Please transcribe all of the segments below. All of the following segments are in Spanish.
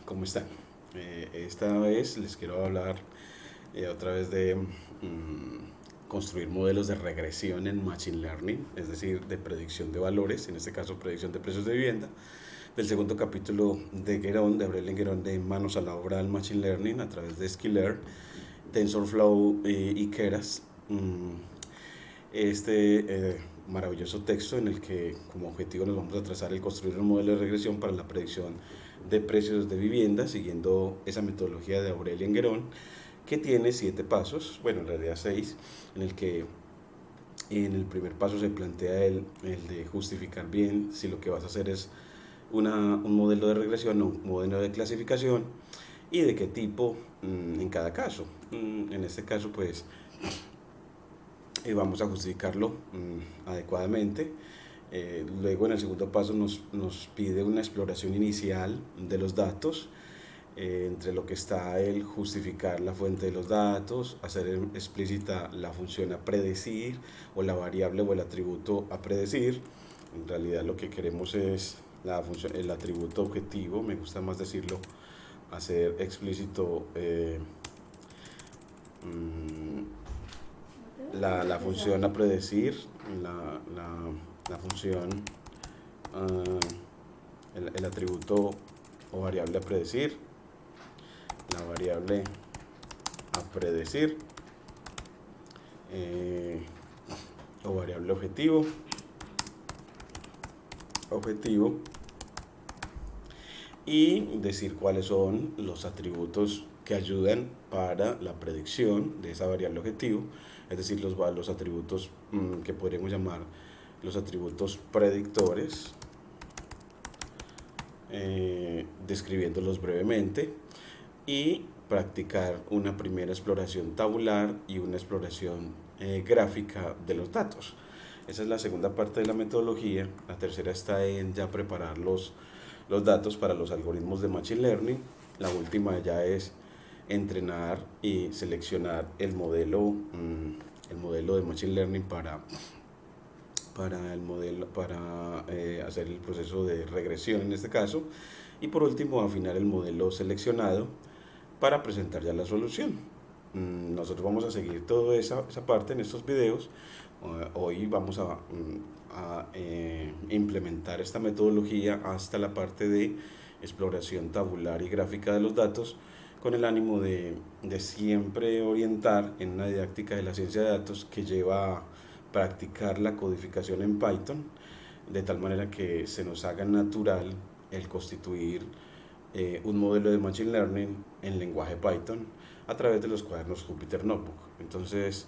¿Cómo están? Esta vez les quiero hablar otra vez de construir modelos de regresión en Machine Learning, es decir, de predicción de valores, en este caso predicción de precios de vivienda, del segundo capítulo de Guéron, de Aurélien Guéron, de Manos a la obra del Machine Learning a través de Skillr, TensorFlow y Keras. Maravilloso texto en el que como objetivo nos vamos a trazar el construir un modelo de regresión para la predicción de precios de vivienda siguiendo esa metodología de Aurélien Guéron, que tiene 7 pasos, bueno, en realidad 6, en el que en el primer paso se plantea el de justificar bien si lo que vas a hacer es un modelo de regresión o un modelo de clasificación y de qué tipo en cada caso. En este caso, pues vamos a justificarlo adecuadamente. Luego en el segundo paso nos pide una exploración inicial de los datos, entre lo que está el justificar la fuente de los datos, hacer explícita la función a predecir o la variable o el atributo a predecir. En realidad lo que queremos es la función, el atributo objetivo, me gusta más decirlo, hacer explícito la función a predecir, la función, el atributo o variable a predecir, la variable a predecir o variable objetivo y decir cuáles son los atributos que ayudan para la predicción de esa variable objetivo, es decir, los atributos que podríamos llamar los atributos predictores, describiéndolos brevemente y practicar una primera exploración tabular y una exploración gráfica de los datos. Esa es la segunda parte de la metodología. La tercera está en ya preparar los datos para los algoritmos de Machine Learning. La última ya es entrenar y seleccionar el modelo de Machine Learning para hacer el proceso de regresión en este caso. Y por último, afinar el modelo seleccionado para presentar ya la solución. Nosotros vamos a seguir toda esa parte en estos videos. Hoy vamos a implementar esta metodología hasta la parte de exploración tabular y gráfica de los datos, con el ánimo de siempre orientar en una didáctica de la ciencia de datos que lleva a practicar la codificación en Python, de tal manera que se nos haga natural el constituir un modelo de Machine Learning en lenguaje Python a través de los cuadernos Jupyter Notebook. Entonces,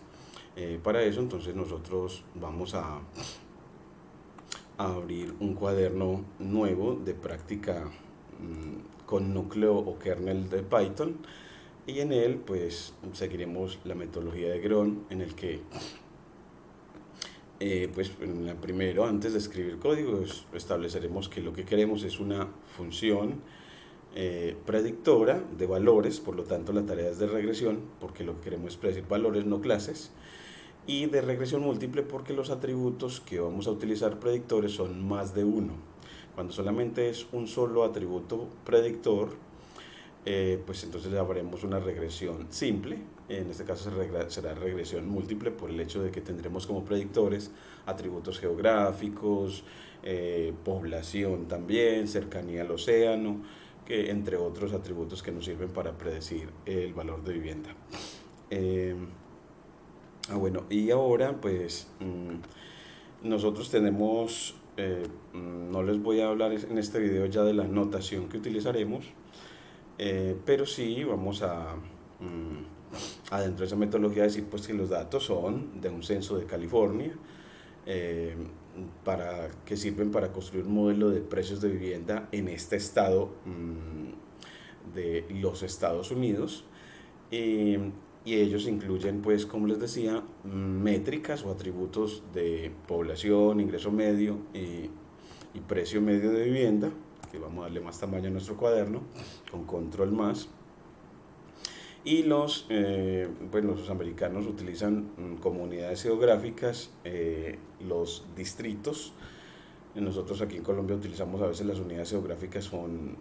para eso nosotros vamos a abrir un cuaderno nuevo de práctica con núcleo o kernel de Python, y en él pues seguiremos la metodología de Guéron, en el que pues primero, antes de escribir código, estableceremos que lo que queremos es una función predictora de valores, por lo tanto la tarea es de regresión porque lo que queremos es predecir valores, no clases, y de regresión múltiple porque los atributos que vamos a utilizar predictores son más de uno. Cuando solamente es un solo atributo predictor, pues entonces le haremos una regresión simple. En este caso será regresión múltiple por el hecho de que tendremos como predictores atributos geográficos, población también, cercanía al océano, que entre otros atributos que nos sirven para predecir el valor de vivienda. Bueno, y ahora pues nosotros tenemos, no les voy a hablar en este video ya de la notación que utilizaremos, pero sí vamos a adentro de esa metodología decir pues que los datos son de un censo de California, que sirven para construir un modelo de precios de vivienda en este estado de los Estados Unidos. Y ellos incluyen, pues, como les decía, métricas o atributos de población, ingreso medio y precio medio de vivienda, que vamos a darle más tamaño a nuestro cuaderno, con control más. Y los americanos utilizan como unidades geográficas los distritos. Nosotros aquí en Colombia utilizamos a veces las unidades geográficas son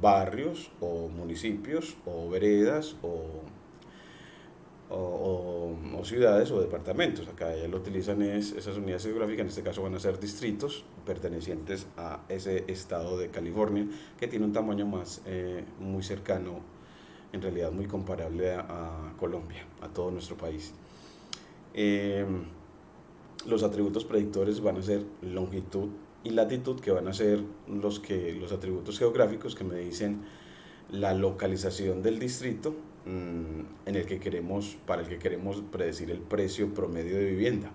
barrios o municipios o veredas o ciudades o departamentos. Acá ya lo utilizan esas unidades geográficas, en este caso van a ser distritos pertenecientes a ese estado de California, que tiene un tamaño más muy cercano, en realidad muy comparable a Colombia, a todo nuestro país. Los atributos predictores van a ser longitud y latitud, que van a ser los atributos geográficos que me dicen la localización del distrito en el que para el que queremos predecir el precio promedio de vivienda.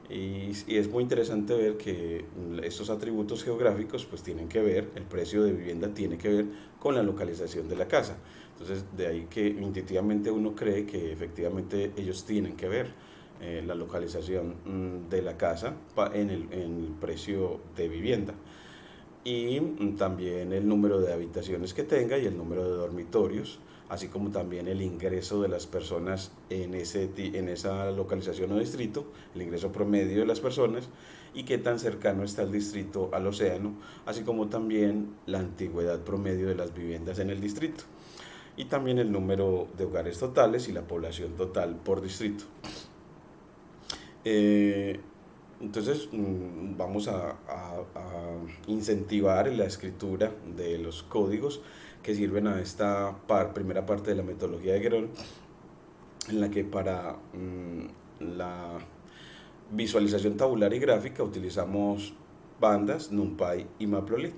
Y es muy interesante ver que estos atributos geográficos pues tienen que ver, el precio de vivienda tiene que ver con la localización de la casa. Entonces de ahí que intuitivamente uno cree que efectivamente ellos tienen que ver la localización de la casa en el precio de vivienda. Y también el número de habitaciones que tenga y el número de dormitorios, así como también el ingreso de las personas en esa localización o distrito, el ingreso promedio de las personas y qué tan cercano está el distrito al océano, así como también la antigüedad promedio de las viviendas en el distrito y también el número de hogares totales y la población total por distrito. Entonces vamos a incentivar la escritura de los códigos que sirven a esta primera parte de la metodología de Guerrero, en la que para la visualización tabular y gráfica utilizamos Pandas, NumPy y Matplotlib.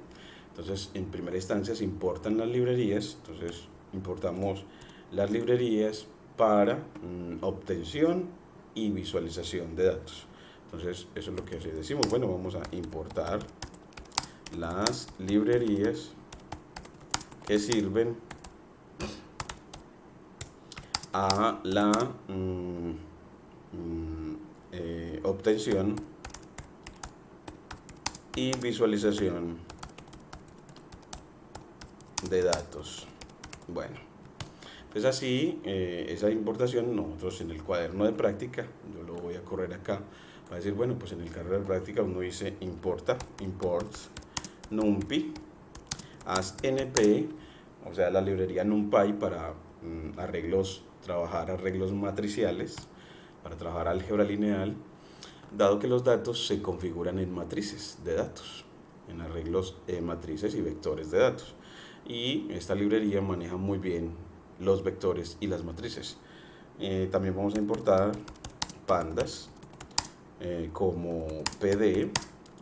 Entonces en primera instancia se importan las librerías, entonces importamos las librerías para obtención y visualización de datos. Entonces eso es lo que decimos, bueno, vamos a importar las librerías que sirven a la obtención y visualización de datos. Bueno, pues así, esa importación nosotros en el cuaderno de práctica, yo lo voy a correr acá, va a decir, bueno, pues en el cuaderno de práctica uno dice import numpy as np, o sea la librería numpy para trabajar arreglos matriciales, para trabajar álgebra lineal, dado que los datos se configuran en matrices de datos, en arreglos matrices y vectores de datos. Y esta librería maneja muy bien los vectores y las matrices. También vamos a importar pandas como PD,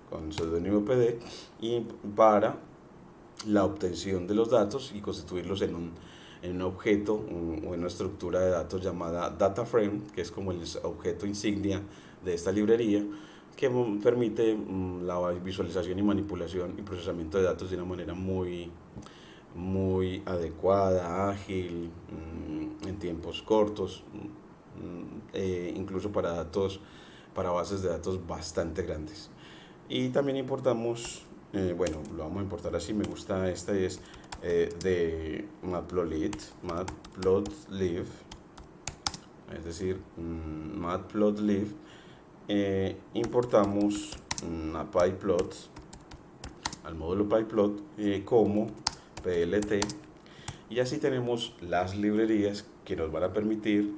con seudónimo PD, y para la obtención de los datos y constituirlos en un objeto o en una estructura de datos llamada data frame, que es como el objeto insignia de esta librería, que permite la visualización y manipulación y procesamiento de datos de una manera muy adecuada, ágil, en tiempos cortos, incluso para bases de datos bastante grandes. Y también importamos, bueno, lo vamos a importar así, me gusta esta, es de Matplotlib, es decir, Matplotlib. Importamos a pyplot, al módulo pyplot como plt, y así tenemos las librerías que nos van a permitir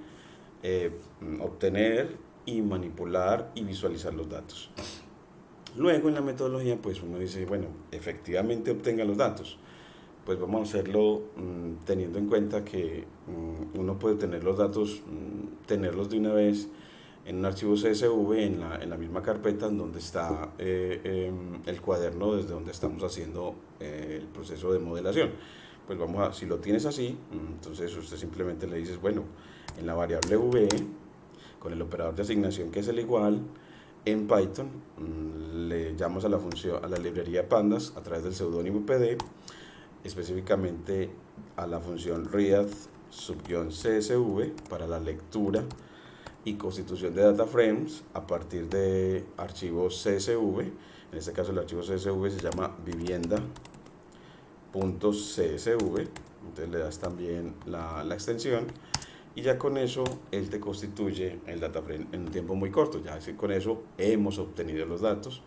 obtener y manipular y visualizar los datos. Luego en la metodología pues uno dice, bueno, efectivamente obtenga los datos, pues vamos a hacerlo teniendo en cuenta que uno puede tener los datos, tenerlos de una vez en un archivo CSV en la misma carpeta en donde está el cuaderno desde donde estamos haciendo el proceso de modelación. Pues si lo tienes así, entonces usted simplemente le dices, bueno, en la variable v, con el operador de asignación que es el igual, en Python le llamas a la librería pandas a través del seudónimo pd, específicamente a la función read_csv para la lectura y constitución de data frames a partir de archivos CSV. En este caso el archivo CSV se llama vivienda.csv, entonces le das también la extensión y ya con eso él te constituye el data frame en un tiempo muy corto. Ya con eso hemos obtenido los datos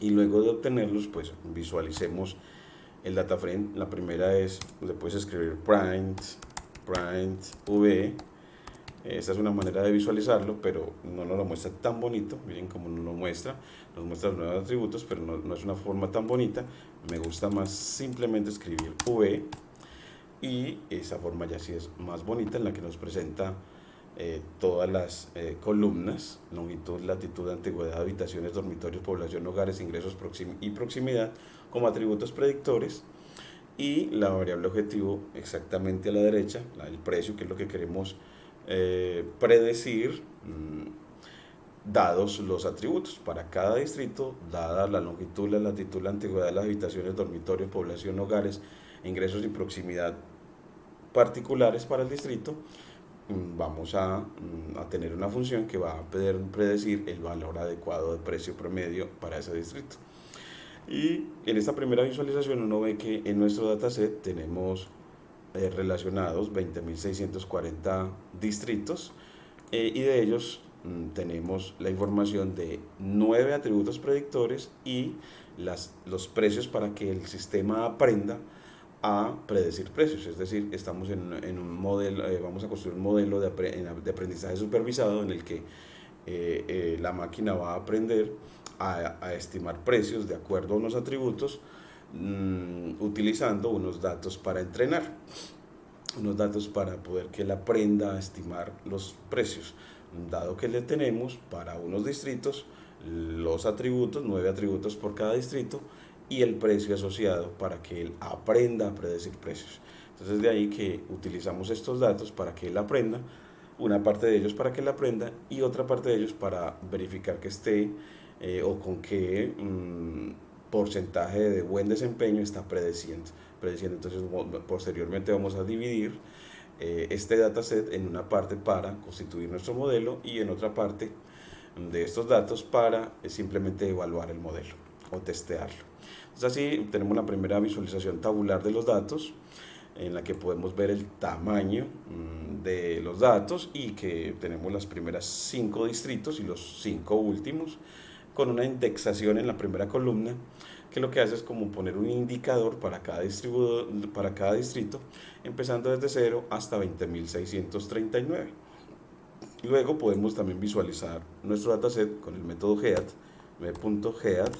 y luego de obtenerlos pues visualicemos el data frame. La primera es, le puedes escribir print v. Esta es una manera de visualizarlo, pero no nos lo muestra tan bonito. Miren cómo nos muestra los nuevos atributos, pero no es una forma tan bonita. Me gusta más simplemente escribir v, y esa forma ya sí es más bonita, en la que nos presenta todas las columnas: longitud, latitud, antigüedad, habitaciones, dormitorios, población, hogares, ingresos y proximidad como atributos predictores, y la variable objetivo exactamente a la derecha, el precio, que es lo que queremos predecir, dados los atributos para cada distrito, dada la longitud, la latitud, la antigüedad, las habitaciones, dormitorios, población, hogares, ingresos y proximidad particulares para el distrito. Vamos a tener una función que va a poder predecir el valor adecuado de precio promedio para ese distrito. Y en esta primera visualización uno ve que en nuestro dataset tenemos relacionados 20.640 distritos, y de ellos tenemos la información de 9 atributos predictores y los precios para que el sistema aprenda a predecir precios. Es decir, estamos en un modelo, vamos a construir un modelo de aprendizaje supervisado, en el que la máquina va a aprender a estimar precios de acuerdo a unos atributos, utilizando unos datos para entrenar, unos datos para poder que él aprenda a estimar los precios, dado que le tenemos para unos distritos los atributos, 9 atributos por cada distrito, y el precio asociado para que él aprenda a predecir precios. Entonces de ahí que utilizamos estos datos para que él aprenda, una parte de ellos para que él aprenda y otra parte de ellos para verificar que esté o con qué porcentaje de buen desempeño está predeciendo. Entonces posteriormente vamos a dividir este dataset en una parte para constituir nuestro modelo y en otra parte de estos datos para simplemente evaluar el modelo o testearlo. Entonces así tenemos la primera visualización tabular de los datos, en la que podemos ver el tamaño de los datos y que tenemos las primeras 5 distritos y los 5 últimos, con una indexación en la primera columna, que lo que hace es como poner un indicador para cada distrito, empezando desde 0 hasta 20.639. Luego podemos también visualizar nuestro dataset con el método head, m.head.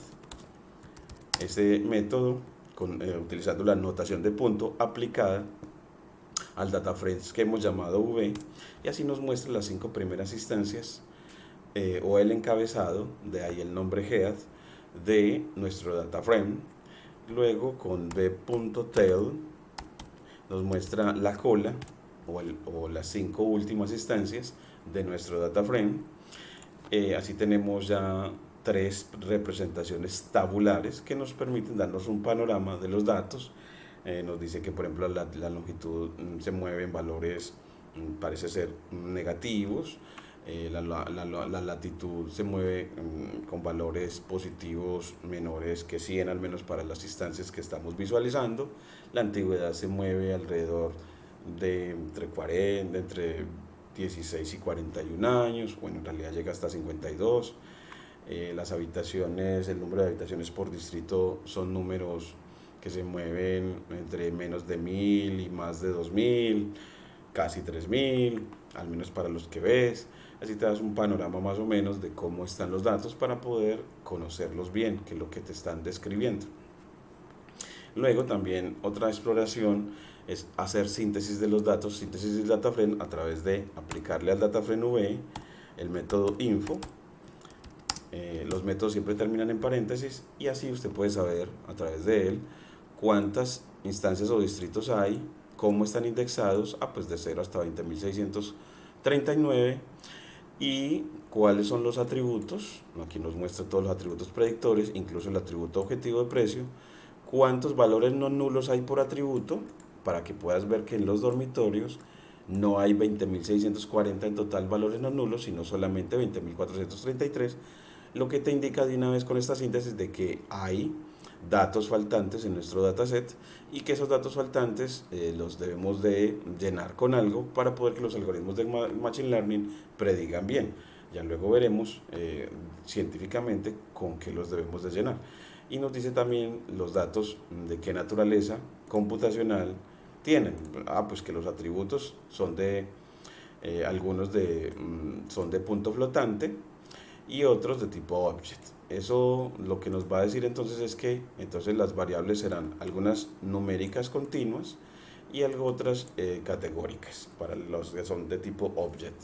Este método, utilizando la notación de punto aplicada al data frames que hemos llamado v, y así nos muestra las 5 primeras instancias o el encabezado, de ahí el nombre head, de nuestro data frame. Luego con v.tail nos muestra la cola o las 5 últimas instancias de nuestro data frame. Así tenemos ya 3 representaciones tabulares que nos permiten darnos un panorama de los datos. Nos dice que, por ejemplo, la longitud se mueve en valores, parece ser negativos. La latitud se mueve con valores positivos menores que 100, al menos para las instancias que estamos visualizando. La antigüedad se mueve alrededor de entre 16 y 41 años, bueno, en realidad llega hasta 52. Las habitaciones, el número de habitaciones por distrito son números que se mueven entre menos de 1000 y más de 2000, casi 3000, al menos para los que ves. Así te das un panorama más o menos de cómo están los datos para poder conocerlos bien, que es lo que te están describiendo. Luego también otra exploración es hacer síntesis de los datos, síntesis del data frame, a través de aplicarle al data frame v el método info. Los métodos siempre terminan en paréntesis, y así usted puede saber a través de él cuántas instancias o distritos hay, cómo están indexados, pues de 0 hasta 20.639, y cuáles son los atributos. Aquí nos muestra todos los atributos predictores, incluso el atributo objetivo de precio, cuántos valores no nulos hay por atributo, para que puedas ver que en los dormitorios no hay 20.640 en total valores no nulos, sino solamente 20.433, lo que te indica de una vez con esta síntesis de que hay datos faltantes en nuestro dataset, y que esos datos faltantes los debemos de llenar con algo para poder que los algoritmos de Machine Learning predigan bien. Ya luego veremos científicamente con qué los debemos de llenar. y nos dice también los datos de qué naturaleza computacional tienen. Pues que los atributos son de, algunos son de punto flotante y otros de tipo object. Eso lo que nos va a decir entonces es que entonces las variables serán algunas numéricas continuas y algo otras categóricas para los que son de tipo object,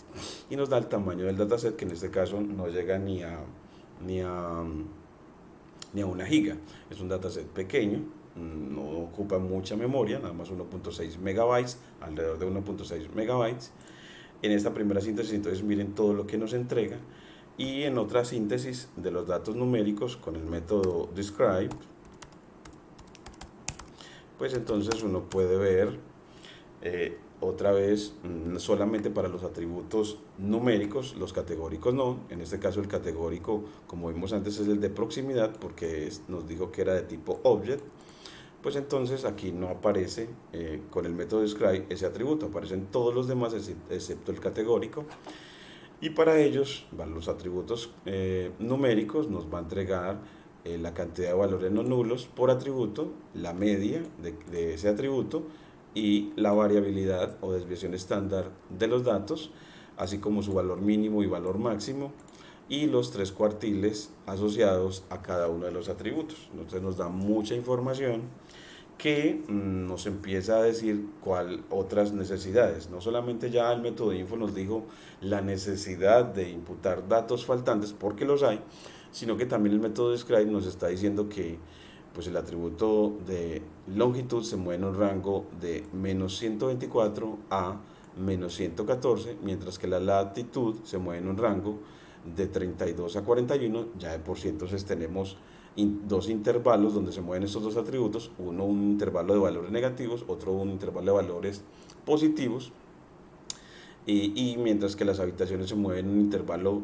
y nos da el tamaño del dataset, que en este caso no llega ni a, ni a 1 giga. Es un dataset pequeño, no ocupa mucha memoria, nada más 1.6 megabytes, alrededor de 1.6 megabytes. En esta primera síntesis entonces miren todo lo que nos entrega, y en otra síntesis de los datos numéricos con el método describe, pues entonces uno puede ver otra vez solamente para los atributos numéricos, los categóricos no. En este caso el categórico, como vimos antes, es el de proximidad porque nos dijo que era de tipo object. Pues entonces aquí no aparece con el método describe ese atributo, aparecen todos los demás excepto el categórico. Y para ellos, los atributos numéricos nos va a entregar la cantidad de valores no nulos por atributo, la media de ese atributo y la variabilidad o desviación estándar de los datos, así como su valor mínimo y valor máximo, y los 3 cuartiles asociados a cada uno de los atributos. Entonces nos da mucha información que nos empieza a decir cuál otras necesidades. No solamente ya el método info nos dijo la necesidad de imputar datos faltantes, porque los hay, sino que también el método describe nos está diciendo que pues el atributo de longitud se mueve en un rango de -124 a -114, mientras que la latitud se mueve en un rango de 32 a 41. Ya de por sí entonces tenemos dos intervalos donde se mueven estos dos atributos, uno un intervalo de valores negativos, otro un intervalo de valores positivos, y mientras que las habitaciones se mueven en un intervalo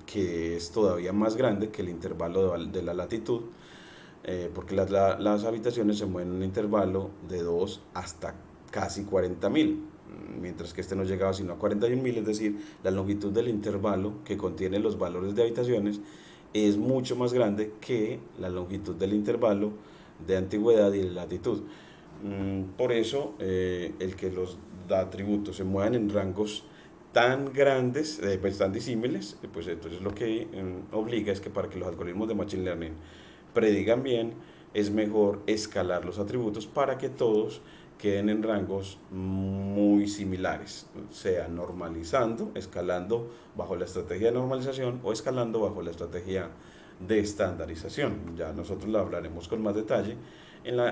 que es todavía más grande que el intervalo de la latitud, porque las habitaciones se mueven en un intervalo de 2 hasta casi 40.000, mientras que este no llegaba sino a 41.000, es decir, la longitud del intervalo que contiene los valores de habitaciones es mucho más grande que la longitud del intervalo de antigüedad y de latitud. Por eso, el que los atributos se muevan en rangos tan grandes, pues tan disímiles, pues entonces lo que obliga es que para que los algoritmos de Machine Learning predigan bien, es mejor escalar los atributos para que todos queden en rangos muy similares, sea normalizando, escalando bajo la estrategia de normalización o escalando bajo la estrategia de estandarización. Ya nosotros lo hablaremos con más detalle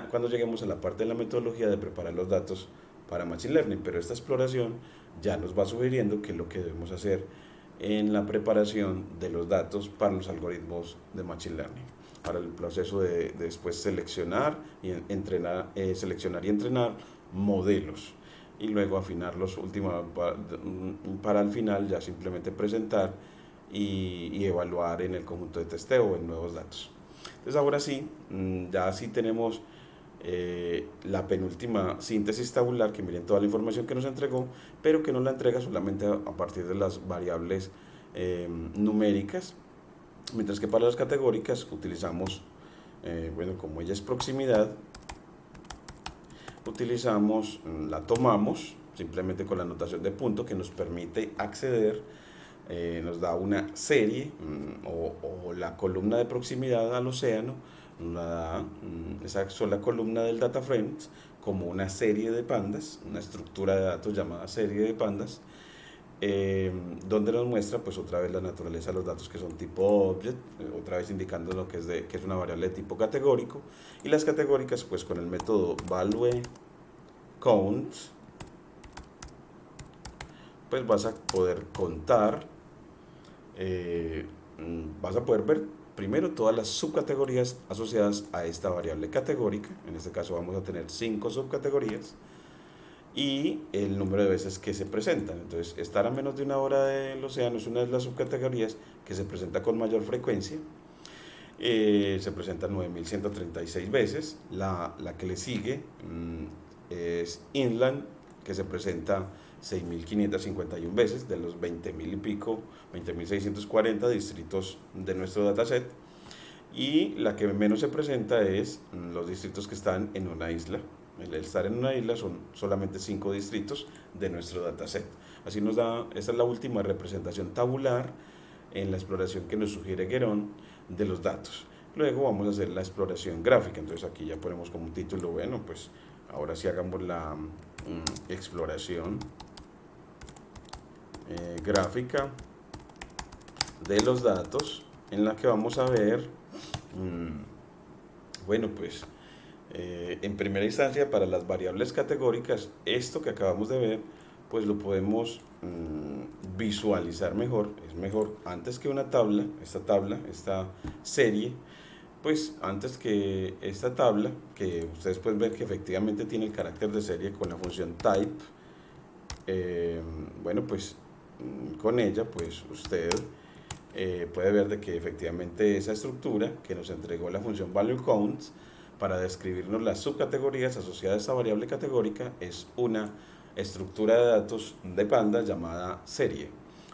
cuando lleguemos a la parte de la metodología de preparar los datos para Machine Learning, pero esta exploración ya nos va sugiriendo qué es lo que debemos hacer en la preparación de los datos para los algoritmos de Machine Learning, para el proceso de después seleccionar y entrenar, seleccionar y entrenar modelos, y luego afinarlos para al final ya simplemente presentar y evaluar en el conjunto de testeo en nuevos datos. Entonces ahora sí, ya sí tenemos la penúltima síntesis tabular, que miren toda la información que nos entregó, pero que nos la entrega solamente a partir de las variables numéricas, mientras que para las categóricas utilizamos, como ella es proximidad, utilizamos, la tomamos simplemente con la notación de punto que nos permite acceder, nos da una serie o la columna de proximidad al océano, nos la da esa sola columna del data frames como una serie de pandas, una estructura de datos llamada serie de pandas, donde nos muestra pues otra vez la naturaleza de los datos que son tipo object, otra vez indicando lo que es una variable de tipo categórico, y las categóricas pues con el método value count pues vas a poder contar, vas a poder ver primero todas las subcategorías asociadas a esta variable categórica. En este caso vamos a tener 5 subcategorías y el número de veces que se presentan. Entonces, estar a menos de 1 hora del océano es una de las subcategorías que se presenta con mayor frecuencia. Se presenta 9.136 veces. La que le sigue es inland, que se presenta 6.551 veces de los 20.000 y pico, 20.640 distritos de nuestro dataset. y la que menos se presenta es los distritos que están en una isla. El estar en una isla son solamente 5 distritos de nuestro dataset. Así nos da, esta es la última representación tabular en la exploración que nos sugiere Guerón de los datos. Luego vamos a hacer la exploración gráfica, entonces aquí ya ponemos como título, bueno, pues ahora sí hagamos la exploración gráfica de los datos, en la que vamos a ver, bueno, pues en primera instancia para las variables categóricas, esto que acabamos de ver, pues lo podemos visualizar mejor, es mejor antes que una tabla, esta serie, pues antes que esta tabla, que ustedes pueden ver que efectivamente tiene el carácter de serie con la función type, bueno, pues con ella, pues usted puede ver de que efectivamente esa estructura que nos entregó la función value counts para describirnos las subcategorías asociadas a esta variable categórica es una estructura de datos de pandas llamada serie,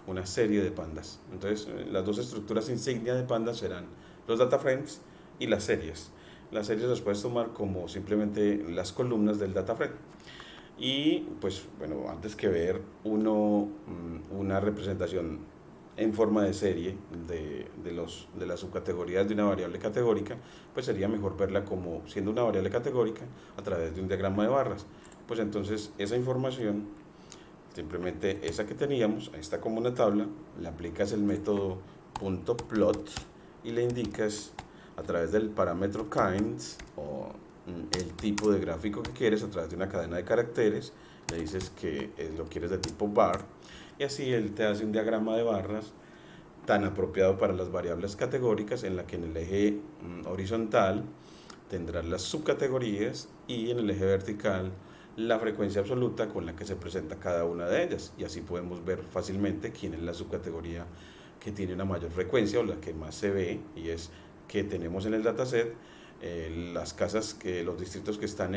una serie de pandas. Entonces, las dos estructuras insignia de pandas serán los data frames y las series. Las series las puedes tomar como simplemente las columnas del data frame. Y pues bueno, antes que ver una representación en forma de serie de las subcategorías de una variable categórica, pues sería mejor verla como siendo una variable categórica a través de un diagrama de barras. Pues entonces esa información, simplemente esa que teníamos, ahí está como una tabla, le aplicas el método .plot y le indicas a través del parámetro kind o el tipo de gráfico que quieres a través de una cadena de caracteres, le dices que lo quieres de tipo bar y así él te hace un diagrama de barras tan apropiado para las variables categóricas, en la que en el eje horizontal tendrás las subcategorías y en el eje vertical la frecuencia absoluta con la que se presenta cada una de ellas, y así podemos ver fácilmente quién es la subcategoría que tiene una mayor frecuencia o la que más se ve, y es que tenemos en el dataset las casas, los distritos que están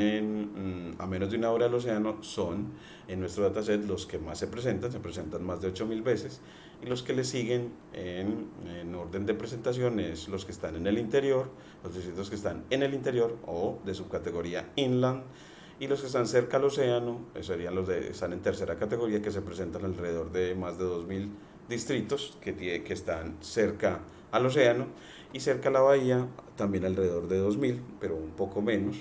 a menos de una hora del océano son en nuestro dataset los que más se presentan más de 8000 veces, y los que le siguen en orden de presentación es los que están en el interior, los distritos que están en el interior o de subcategoría inland, y los que están cerca al océano serían los que están en tercera categoría, que se presentan alrededor de más de 2000 distritos que están cerca al océano, y cerca a la bahía también alrededor de 2000, pero un poco menos,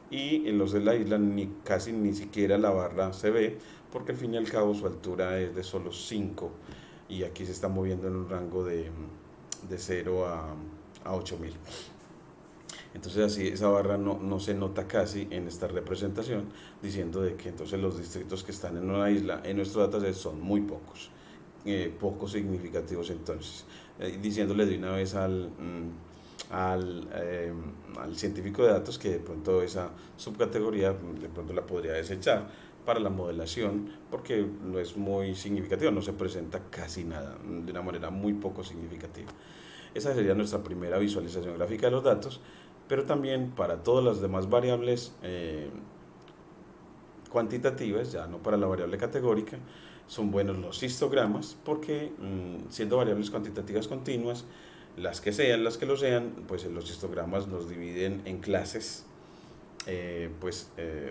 y en los de la isla casi ni siquiera la barra se ve, porque al fin y al cabo su altura es de solo 5, y aquí se está moviendo en un rango de 0 a 8000. Entonces así esa barra no se nota casi en esta representación, diciendo de que entonces los distritos que están en una isla en nuestro dataset son muy pocos, poco significativos entonces, diciéndole de una vez al científico de datos que de pronto esa subcategoría de pronto la podría desechar para la modelación, porque no es muy significativo, no se presenta casi nada, de una manera muy poco significativa. Esa sería nuestra primera visualización gráfica de los datos, pero también para todas las demás variables cuantitativas, ya no para la variable categórica, son buenos los histogramas, porque siendo variables cuantitativas continuas, las que lo sean, pues los histogramas nos dividen en clases,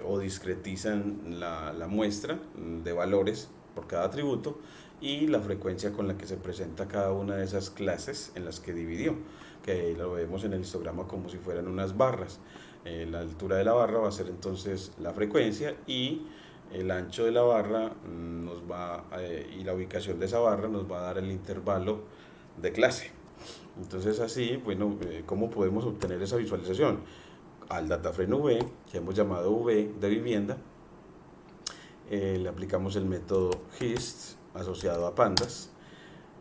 o discretizan la muestra de valores por cada atributo y la frecuencia con la que se presenta cada una de esas clases en las que dividió, que lo vemos en el histograma como si fueran unas barras. La altura de la barra va a ser entonces la frecuencia, y el ancho de la barra y la ubicación de esa barra nos va a dar el intervalo de clase. Entonces así, bueno, ¿cómo podemos obtener esa visualización? Al DataFrame V, que hemos llamado V de vivienda, le aplicamos el método HIST asociado a pandas,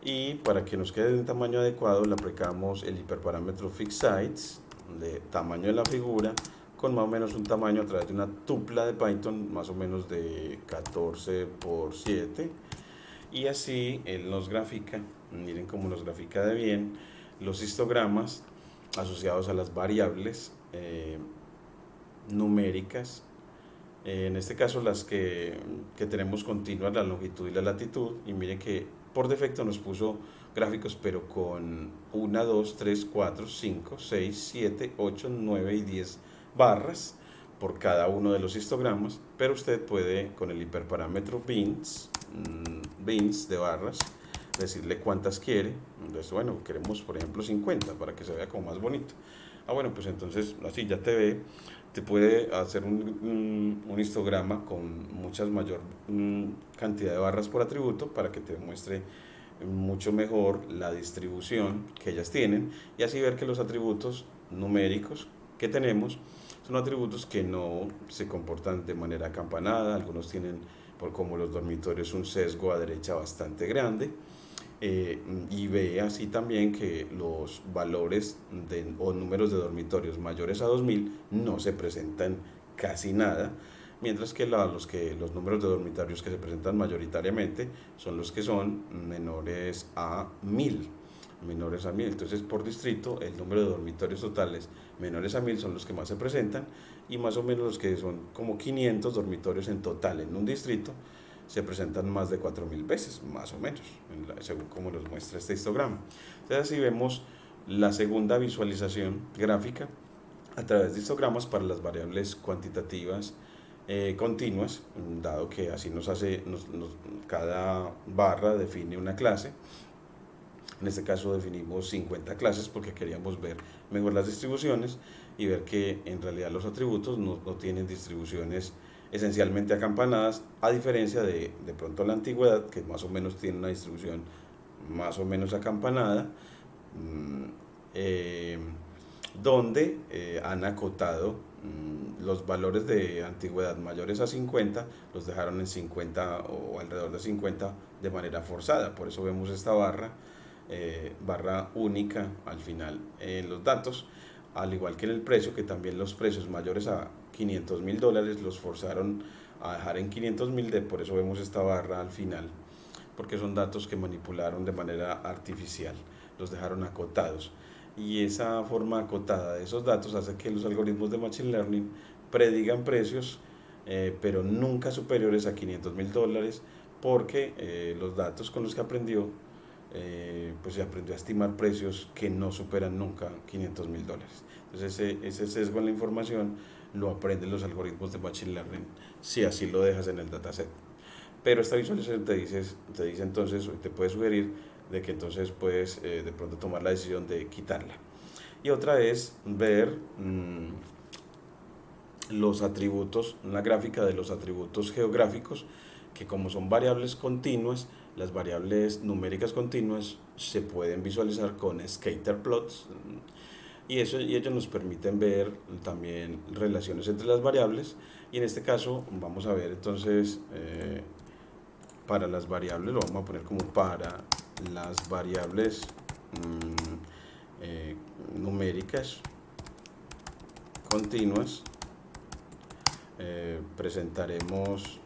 y para que nos quede de un tamaño adecuado le aplicamos el hiperparámetro fixSize de tamaño de la figura con más o menos un tamaño a través de una tupla de Python más o menos de 14 por 7, y así él nos grafica, miren cómo nos grafica de bien los histogramas asociados a las variables numéricas, en este caso las que tenemos continuas, la longitud y la latitud, y miren que por defecto nos puso gráficos, pero con 1, 2, 3, 4, 5, 6, 7, 8, 9 y 10 barras por cada uno de los histogramas, pero usted puede con el hiperparámetro bins de barras decirle cuántas quiere. Entonces, bueno, queremos por ejemplo 50 para que se vea como más bonito. Bueno, pues entonces así ya te puede hacer un histograma con muchas mayor cantidad de barras por atributo para que te muestre mucho mejor la distribución que ellas tienen, y así ver que los atributos numéricos que tenemos son atributos que no se comportan de manera acampanada. Algunos tienen, por como los dormitorios, un sesgo a derecha bastante grande, y ve así también que los valores o números de dormitorios mayores a 2000 no se presentan casi nada, mientras que los números de dormitorios que se presentan mayoritariamente son los que son menores a 1000. Entonces, por distrito, el número de dormitorios totales menores a 1000 son los que más se presentan, y más o menos los que son como 500 dormitorios en total en un distrito se presentan más de 4000 veces, más o menos, según como los muestra este histograma. Entonces, así vemos la segunda visualización gráfica a través de histogramas para las variables cuantitativas continuas, dado que así cada barra define una clase. En este caso definimos 50 clases porque queríamos ver mejor las distribuciones y ver que en realidad los atributos no tienen distribuciones esencialmente acampanadas, a diferencia de pronto la antigüedad, que más o menos tiene una distribución más o menos acampanada, donde han acotado los valores de antigüedad mayores a 50, los dejaron en 50 o alrededor de 50 de manera forzada. Por eso vemos esta barra única al final en los datos, al igual que en el precio, que también los precios mayores a $500,000 los forzaron a dejar en 500,000, por eso vemos esta barra al final, porque son datos que manipularon de manera artificial, los dejaron acotados, y esa forma acotada de esos datos hace que los algoritmos de Machine Learning predigan precios, pero nunca superiores a $500,000, porque los datos con los que aprendió, pues se aprendió a estimar precios que no superan nunca $500,000. Entonces ese sesgo en la información lo aprenden los algoritmos de Machine Learning si así lo dejas en el dataset. Pero esta visualización te dice entonces, te puede sugerir de que entonces puedes de pronto tomar la decisión de quitarla. Y otra es ver los atributos, una gráfica de los atributos geográficos, que como son variables continuas, las variables numéricas continuas se pueden visualizar con scatter plots, y ellos nos permiten ver también relaciones entre las variables. Y en este caso vamos a ver entonces para las variables, lo vamos a poner como para las variables numéricas continuas, presentaremos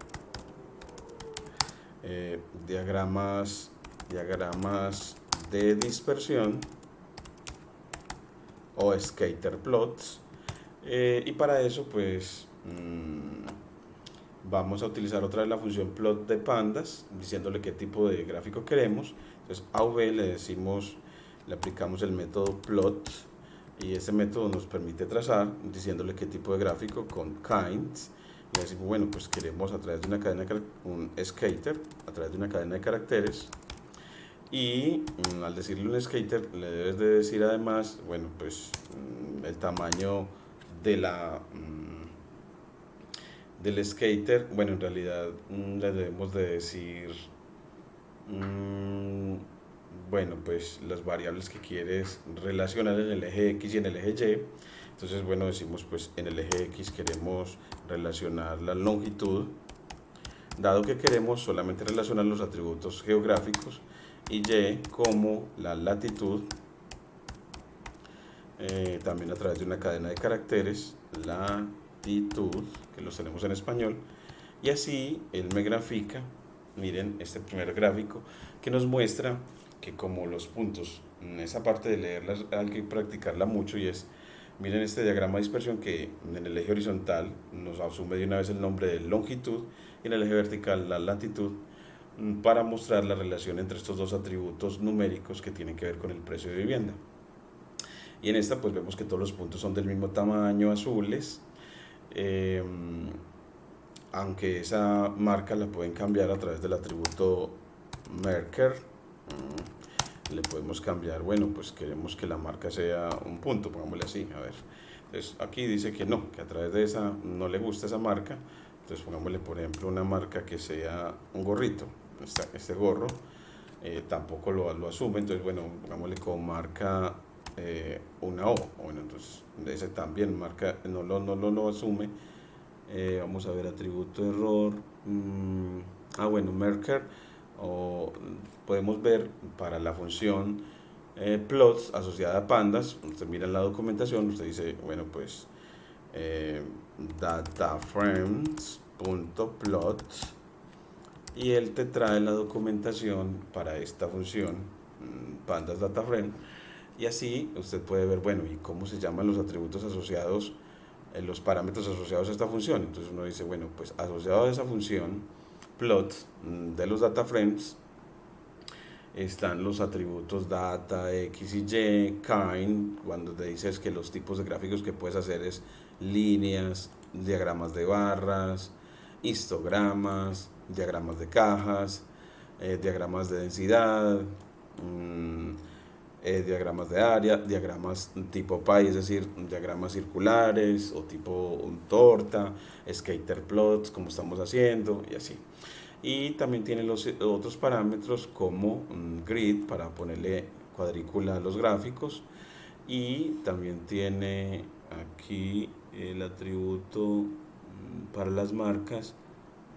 diagramas de dispersión o scatter plots, y para eso pues vamos a utilizar otra vez la función plot de pandas, diciéndole qué tipo de gráfico queremos. Entonces a v le aplicamos el método plot, y este método nos permite trazar diciéndole qué tipo de gráfico con kinds. Y decimos, bueno, pues queremos a través de una cadena, un scatter a través de una cadena de caracteres, y al decirle un scatter le debes de decir además, bueno, pues el tamaño de del scatter. Bueno, en realidad le debemos de decir bueno, pues las variables que quieres relacionar en el eje X y en el eje Y. Entonces, bueno, decimos pues en el eje X queremos relacionar la longitud, dado que queremos solamente relacionar los atributos geográficos, y Y como la latitud, también a través de una cadena de caracteres, latitud, que los tenemos en español. Y así él me grafica, miren este primer gráfico, que nos muestra que como los puntos, en esa parte de leerlas hay que practicarla mucho, y es, miren este diagrama de dispersión, que en el eje horizontal nos asume de una vez el nombre de longitud, y en el eje vertical la latitud, para mostrar la relación entre estos dos atributos numéricos que tienen que ver con el precio de vivienda. Y en esta pues vemos que todos los puntos son del mismo tamaño, azules, aunque esa marca la pueden cambiar a través del atributo marker. Le podemos cambiar, bueno, pues queremos que la marca sea un punto, pongámosle así, a ver. Entonces aquí dice que no, que a través de esa no le gusta esa marca. Entonces pongámosle por ejemplo una marca que sea un gorrito. Este gorro tampoco lo asume, entonces bueno, pongámosle como marca una O. Bueno, entonces ese también marca, no lo asume. Vamos a ver atributo error. Bueno, marker, o podemos ver para la función plots asociada a pandas. Usted mira en la documentación, usted dice, bueno, pues dataframes.plot, y él te trae la documentación para esta función pandas dataframe, y así usted puede ver, bueno, y cómo se llaman los atributos asociados, los parámetros asociados a esta función. Entonces uno dice, bueno, pues asociado a esa función plot de los dataframes están los atributos data, x y y, kind, cuando te dices que los tipos de gráficos que puedes hacer es líneas, diagramas de barras, histogramas, diagramas de cajas, diagramas de densidad, diagramas de área, diagramas tipo pie, es decir, diagramas circulares o tipo torta, scatter plots como estamos haciendo y así. Y también tiene los otros parámetros como grid para ponerle cuadrícula a los gráficos, y también tiene aquí el atributo para las marcas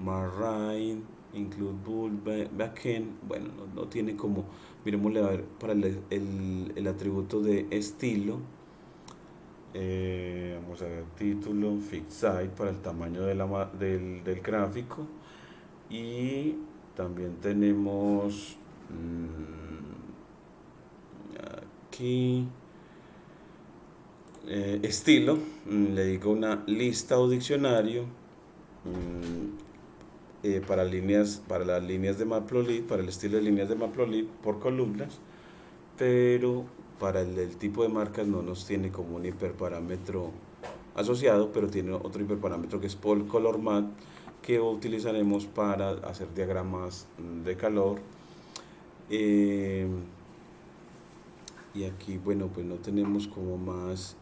margin, include bool, backend. Bueno, no tiene como, miremosle a ver para el atributo de estilo. Vamos a ver título, fixed size para el tamaño del gráfico, y también tenemos aquí estilo, le digo una lista o diccionario para las líneas de Matplotlib, para el estilo de líneas de Matplotlib por columnas, pero para el tipo de marcas no nos tiene como un hiperparámetro asociado, pero tiene otro hiperparámetro que es color mat, que utilizaremos para hacer diagramas de calor. Y aquí, bueno, pues no tenemos como más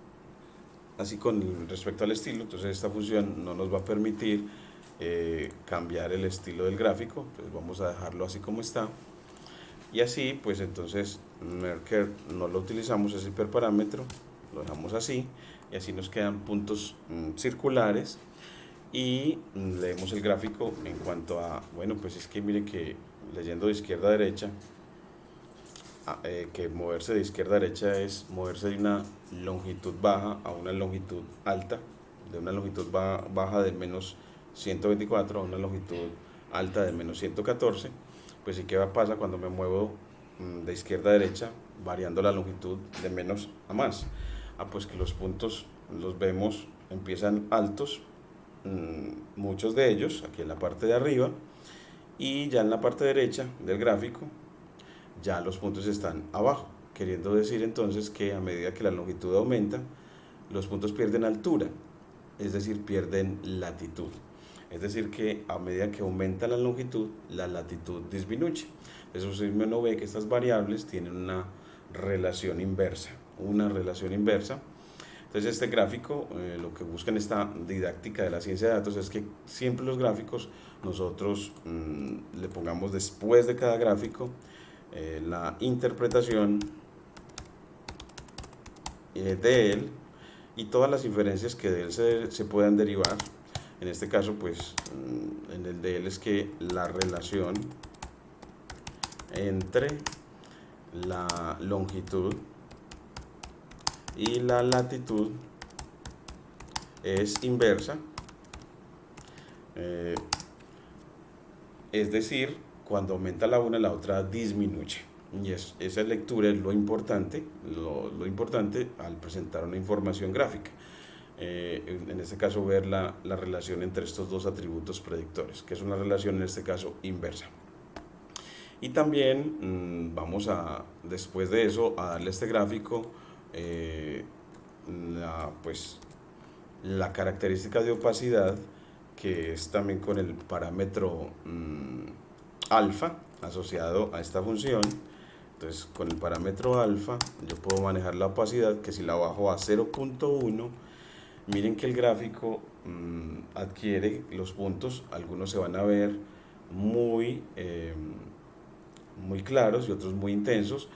así con respecto al estilo. Entonces esta función no nos va a permitir cambiar el estilo del gráfico, entonces vamos a dejarlo así como está. Y así pues entonces marker no lo utilizamos, ese hiperparámetro lo dejamos así, y así nos quedan puntos circulares. Y leemos el gráfico en cuanto a, bueno, pues es que miren que leyendo de izquierda a derecha, que moverse de izquierda a derecha es moverse de una longitud baja a una longitud alta, de una longitud baja de menos 124 a una longitud alta de menos 114. Pues ¿y qué pasa cuando me muevo de izquierda a derecha variando la longitud de menos a más? Pues que los puntos los vemos, empiezan altos, muchos de ellos aquí en la parte de arriba, y ya en la parte derecha del gráfico ya los puntos están abajo, queriendo decir entonces que a medida que la longitud aumenta, los puntos pierden altura, es decir, pierden latitud. Es decir, que a medida que aumenta la longitud, la latitud disminuye. Eso sí, uno ve que estas variables tienen una relación inversa. Entonces este gráfico, lo que busca en esta didáctica de la ciencia de datos es que siempre los gráficos nosotros le pongamos después de cada gráfico la interpretación de él y todas las inferencias que de él se puedan derivar. En este caso pues en el de él es que la relación entre la longitud y la latitud es inversa, es decir, cuando aumenta la una, la otra disminuye. Y esa lectura es lo importante al presentar una información gráfica. En este caso ver la relación entre estos dos atributos predictores, que es una relación en este caso inversa. Y también vamos a, después de eso, a darle a este gráfico eh, pues, la característica de opacidad, que es también con el parámetro alfa asociado a esta función. Entonces, con el parámetro alfa yo puedo manejar la opacidad, que si la bajo a 0.1, miren que el gráfico adquiere los puntos, algunos se van a ver muy, muy claros y otros muy intensos,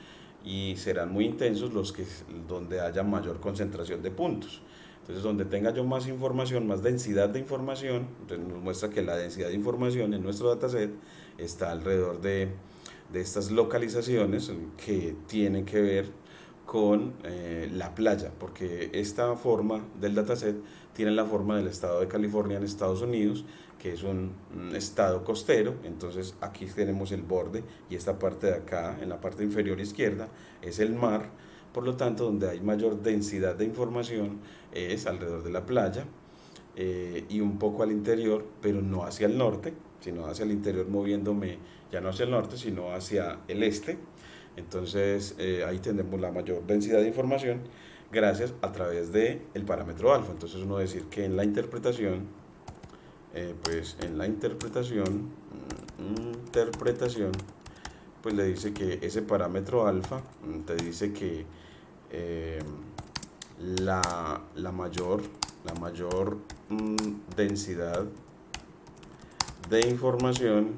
y serán muy intensos los que donde haya mayor concentración de puntos. Entonces, donde tenga yo más información, más densidad de información, entonces nos muestra que la densidad de información en nuestro dataset está alrededor de estas localizaciones que tienen que ver con la playa, porque esta forma del dataset tiene la forma del estado de California en Estados Unidos, que es un estado costero. Entonces aquí tenemos el borde, y esta parte de acá, en la parte inferior izquierda, es el mar. Por lo tanto, donde hay mayor densidad de información es alrededor de la playa, y un poco al interior, pero no hacia el norte, sino hacia el interior, moviéndome ya no hacia el norte, sino hacia el este. Entonces ahí tenemos la mayor densidad de información gracias a través del parámetro alfa. Entonces uno decir que en la interpretación, pues en la interpretación, pues le dice que ese parámetro alfa te dice que eh, la mayor densidad de información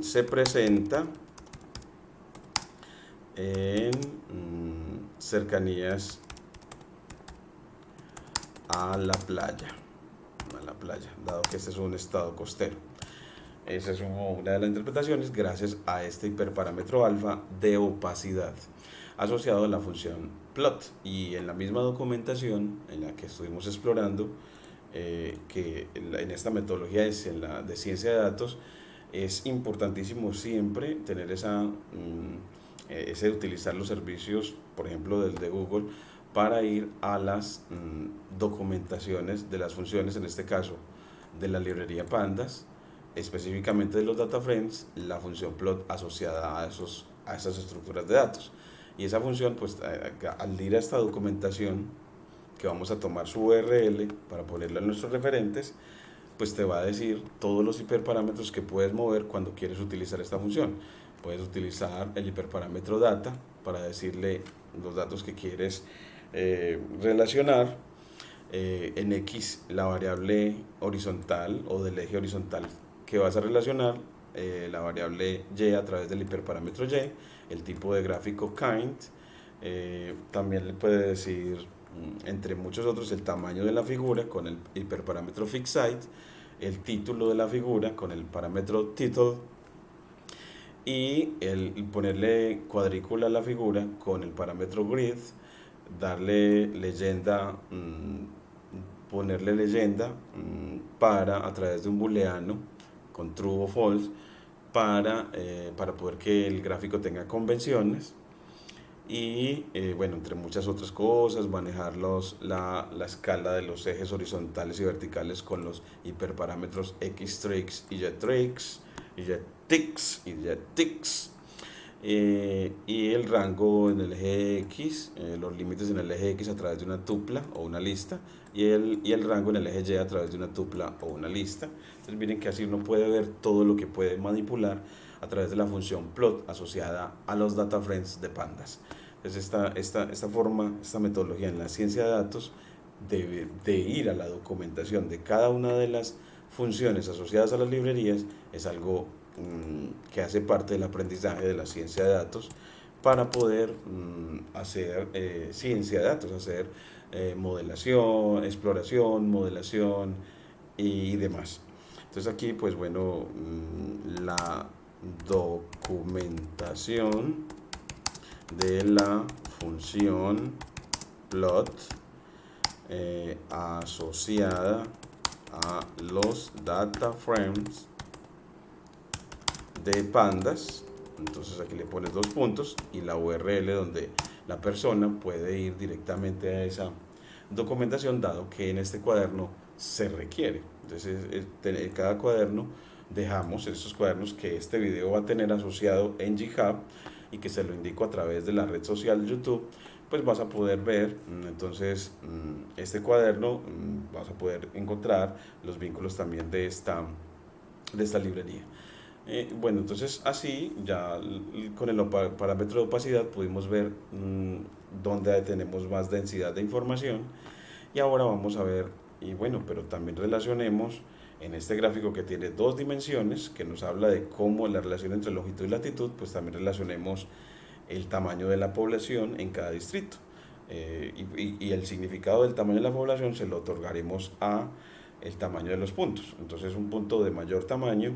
se presenta en cercanías a la playa, dado que este es un estado costero. Esa es una de las interpretaciones gracias a este hiperparámetro alfa de opacidad asociado a la función plot. Y en la misma documentación en la que estuvimos explorando, que en esta metodología de ciencia de datos, es importantísimo siempre tener ese de utilizar los servicios, por ejemplo, del de Google, para ir a las documentaciones de las funciones, en este caso de la librería Pandas, específicamente de los data frames, la función plot asociada a esas estructuras de datos. Y esa función, pues al ir a esta documentación, que vamos a tomar su URL para ponerla en nuestros referentes, pues te va a decir todos los hiperparámetros que puedes mover cuando quieres utilizar esta función. Puedes utilizar el hiperparámetro data para decirle los datos que quieres relacionar. En X, la variable horizontal o del eje horizontal que vas a relacionar, la variable Y a través del hiperparámetro Y, el tipo de gráfico kind. También le puede decir, entre muchos otros, el tamaño de la figura con el hiperparámetro fixSight, el título de la figura con el parámetro title, y ponerle cuadrícula a la figura con el parámetro grid, darle leyenda, ponerle leyenda para, a través de un booleano con true o false, para poder que el gráfico tenga convenciones. Y bueno, entre muchas otras cosas, manejar la escala de los ejes horizontales y verticales con los hiperparámetros xtrix y ytrix, y ytix y ytix, y el rango en el eje X, los límites en el eje X a través de una tupla o una lista, y el rango en el eje Y a través de una tupla o una lista. Entonces miren que así uno puede ver todo lo que puede manipular a través de la función plot asociada a los data frames de Pandas. Entonces esta metodología en la ciencia de datos de ir a la documentación de cada una de las funciones asociadas a las librerías es algo que hace parte del aprendizaje de la ciencia de datos, para poder hacer ciencia de datos, hacer modelación, exploración, modelación y demás. Entonces aquí, pues bueno, la documentación de la función plot asociada a los data frames de Pandas. Entonces aquí le pones dos puntos y la URL donde la persona puede ir directamente a esa documentación, dado que en este cuaderno se requiere. Entonces cada cuaderno dejamos en estos cuadernos que este video va a tener asociado en GitHub y que se lo indico a través de la red social YouTube, pues vas a poder ver entonces este cuaderno, vas a poder encontrar los vínculos también de esta librería. Bueno, entonces así ya con el parámetro de opacidad pudimos ver dónde tenemos más densidad de información, y ahora vamos a ver, y bueno, pero también relacionemos en este gráfico que tiene dos dimensiones, que nos habla de cómo la relación entre longitud y latitud, pues también relacionemos el tamaño de la población en cada distrito. Y el significado del tamaño de la población se lo otorgaremos a el tamaño de los puntos. Entonces un punto de mayor tamaño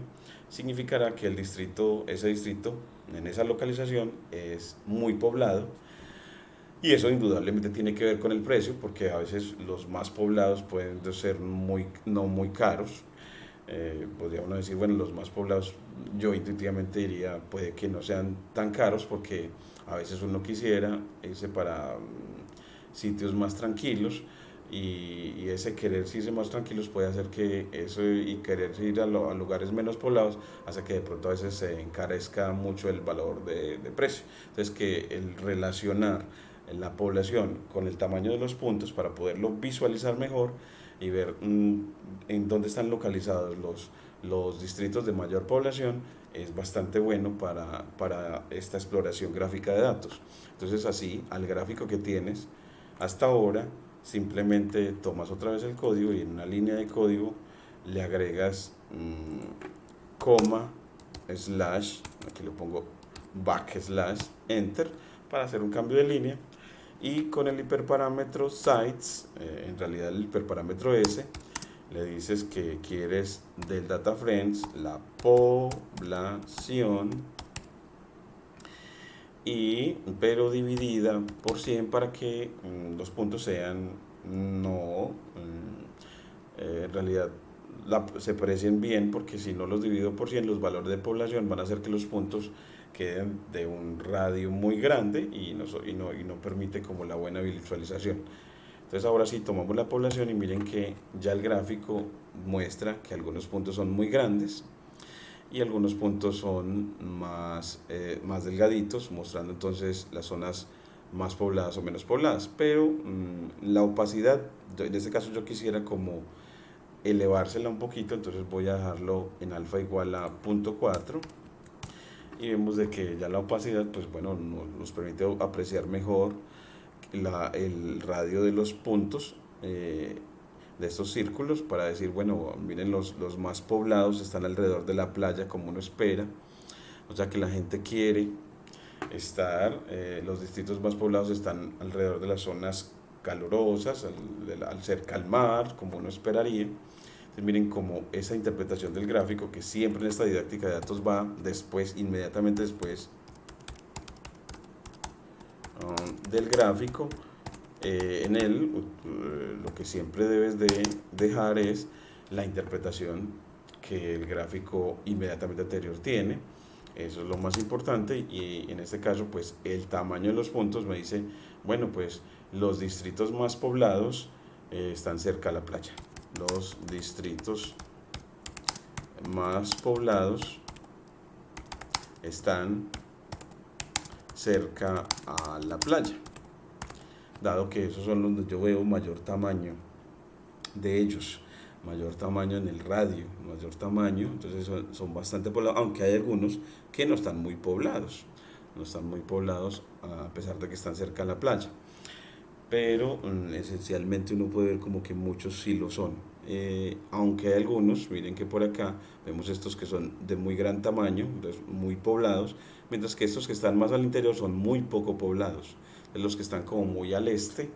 significará que ese distrito en esa localización es muy poblado, y eso indudablemente tiene que ver con el precio, porque a veces los más poblados pueden ser no muy caros. Podría uno decir, bueno, los más poblados, yo intuitivamente diría, puede que no sean tan caros, porque a veces uno quisiera irse para sitios más tranquilos, y ese querer irse más tranquilos puede hacer que eso, y querer ir a lugares menos poblados, hace que de pronto a veces se encarezca mucho el valor de precio. Entonces, que el relacionar la población con el tamaño de los puntos para poderlo visualizar mejor y ver en dónde están localizados los distritos de mayor población es bastante bueno para esta exploración gráfica de datos. Entonces así, al gráfico que tienes hasta ahora, simplemente tomas otra vez el código y en una línea de código le agregas coma, slash, aquí le pongo backslash, enter, para hacer un cambio de línea. Y con el hiperparámetro sites, en realidad el hiperparámetro S, le dices que quieres del data frames la población, pero dividida por 100 para que los puntos sean no en realidad se parecen bien, porque si no los divido por 100 los valores de población van a hacer que los puntos queden de un radio muy grande y no permite como la buena visualización. Entonces ahora sí tomamos la población y miren que ya el gráfico muestra que algunos puntos son muy grandes y algunos puntos son más delgaditos, mostrando entonces las zonas más pobladas o menos pobladas. Pero la opacidad, en este caso yo quisiera como elevársela un poquito, entonces voy a dejarlo en alfa igual a 0.4, y vemos de que ya la opacidad pues bueno nos permite apreciar mejor el radio de los puntos de estos círculos, para decir, bueno, miren, los más poblados están alrededor de la playa, como uno espera, o sea que la gente quiere estar, los distritos más poblados están alrededor de las zonas calurosas, al cerca al mar, como uno esperaría. Entonces miren cómo esa interpretación del gráfico, que siempre en esta didáctica de datos va después, inmediatamente después del gráfico, en él lo que siempre debes de dejar es la interpretación que el gráfico inmediatamente anterior tiene. Eso es lo más importante, y en este caso pues el tamaño de los puntos me dice, bueno, pues los distritos más poblados están cerca a la playa. Los distritos más poblados están cerca a la playa, dado que esos son donde yo veo mayor tamaño de ellos, mayor tamaño en el radio, mayor tamaño, entonces son bastante poblados, aunque hay algunos que no están muy poblados, a pesar de que están cerca a la playa. Pero esencialmente uno puede ver como que muchos sí lo son, aunque hay algunos, miren que por acá vemos estos que son de muy gran tamaño, muy poblados, mientras que estos que están más al interior son muy poco poblados. Los que están como muy al este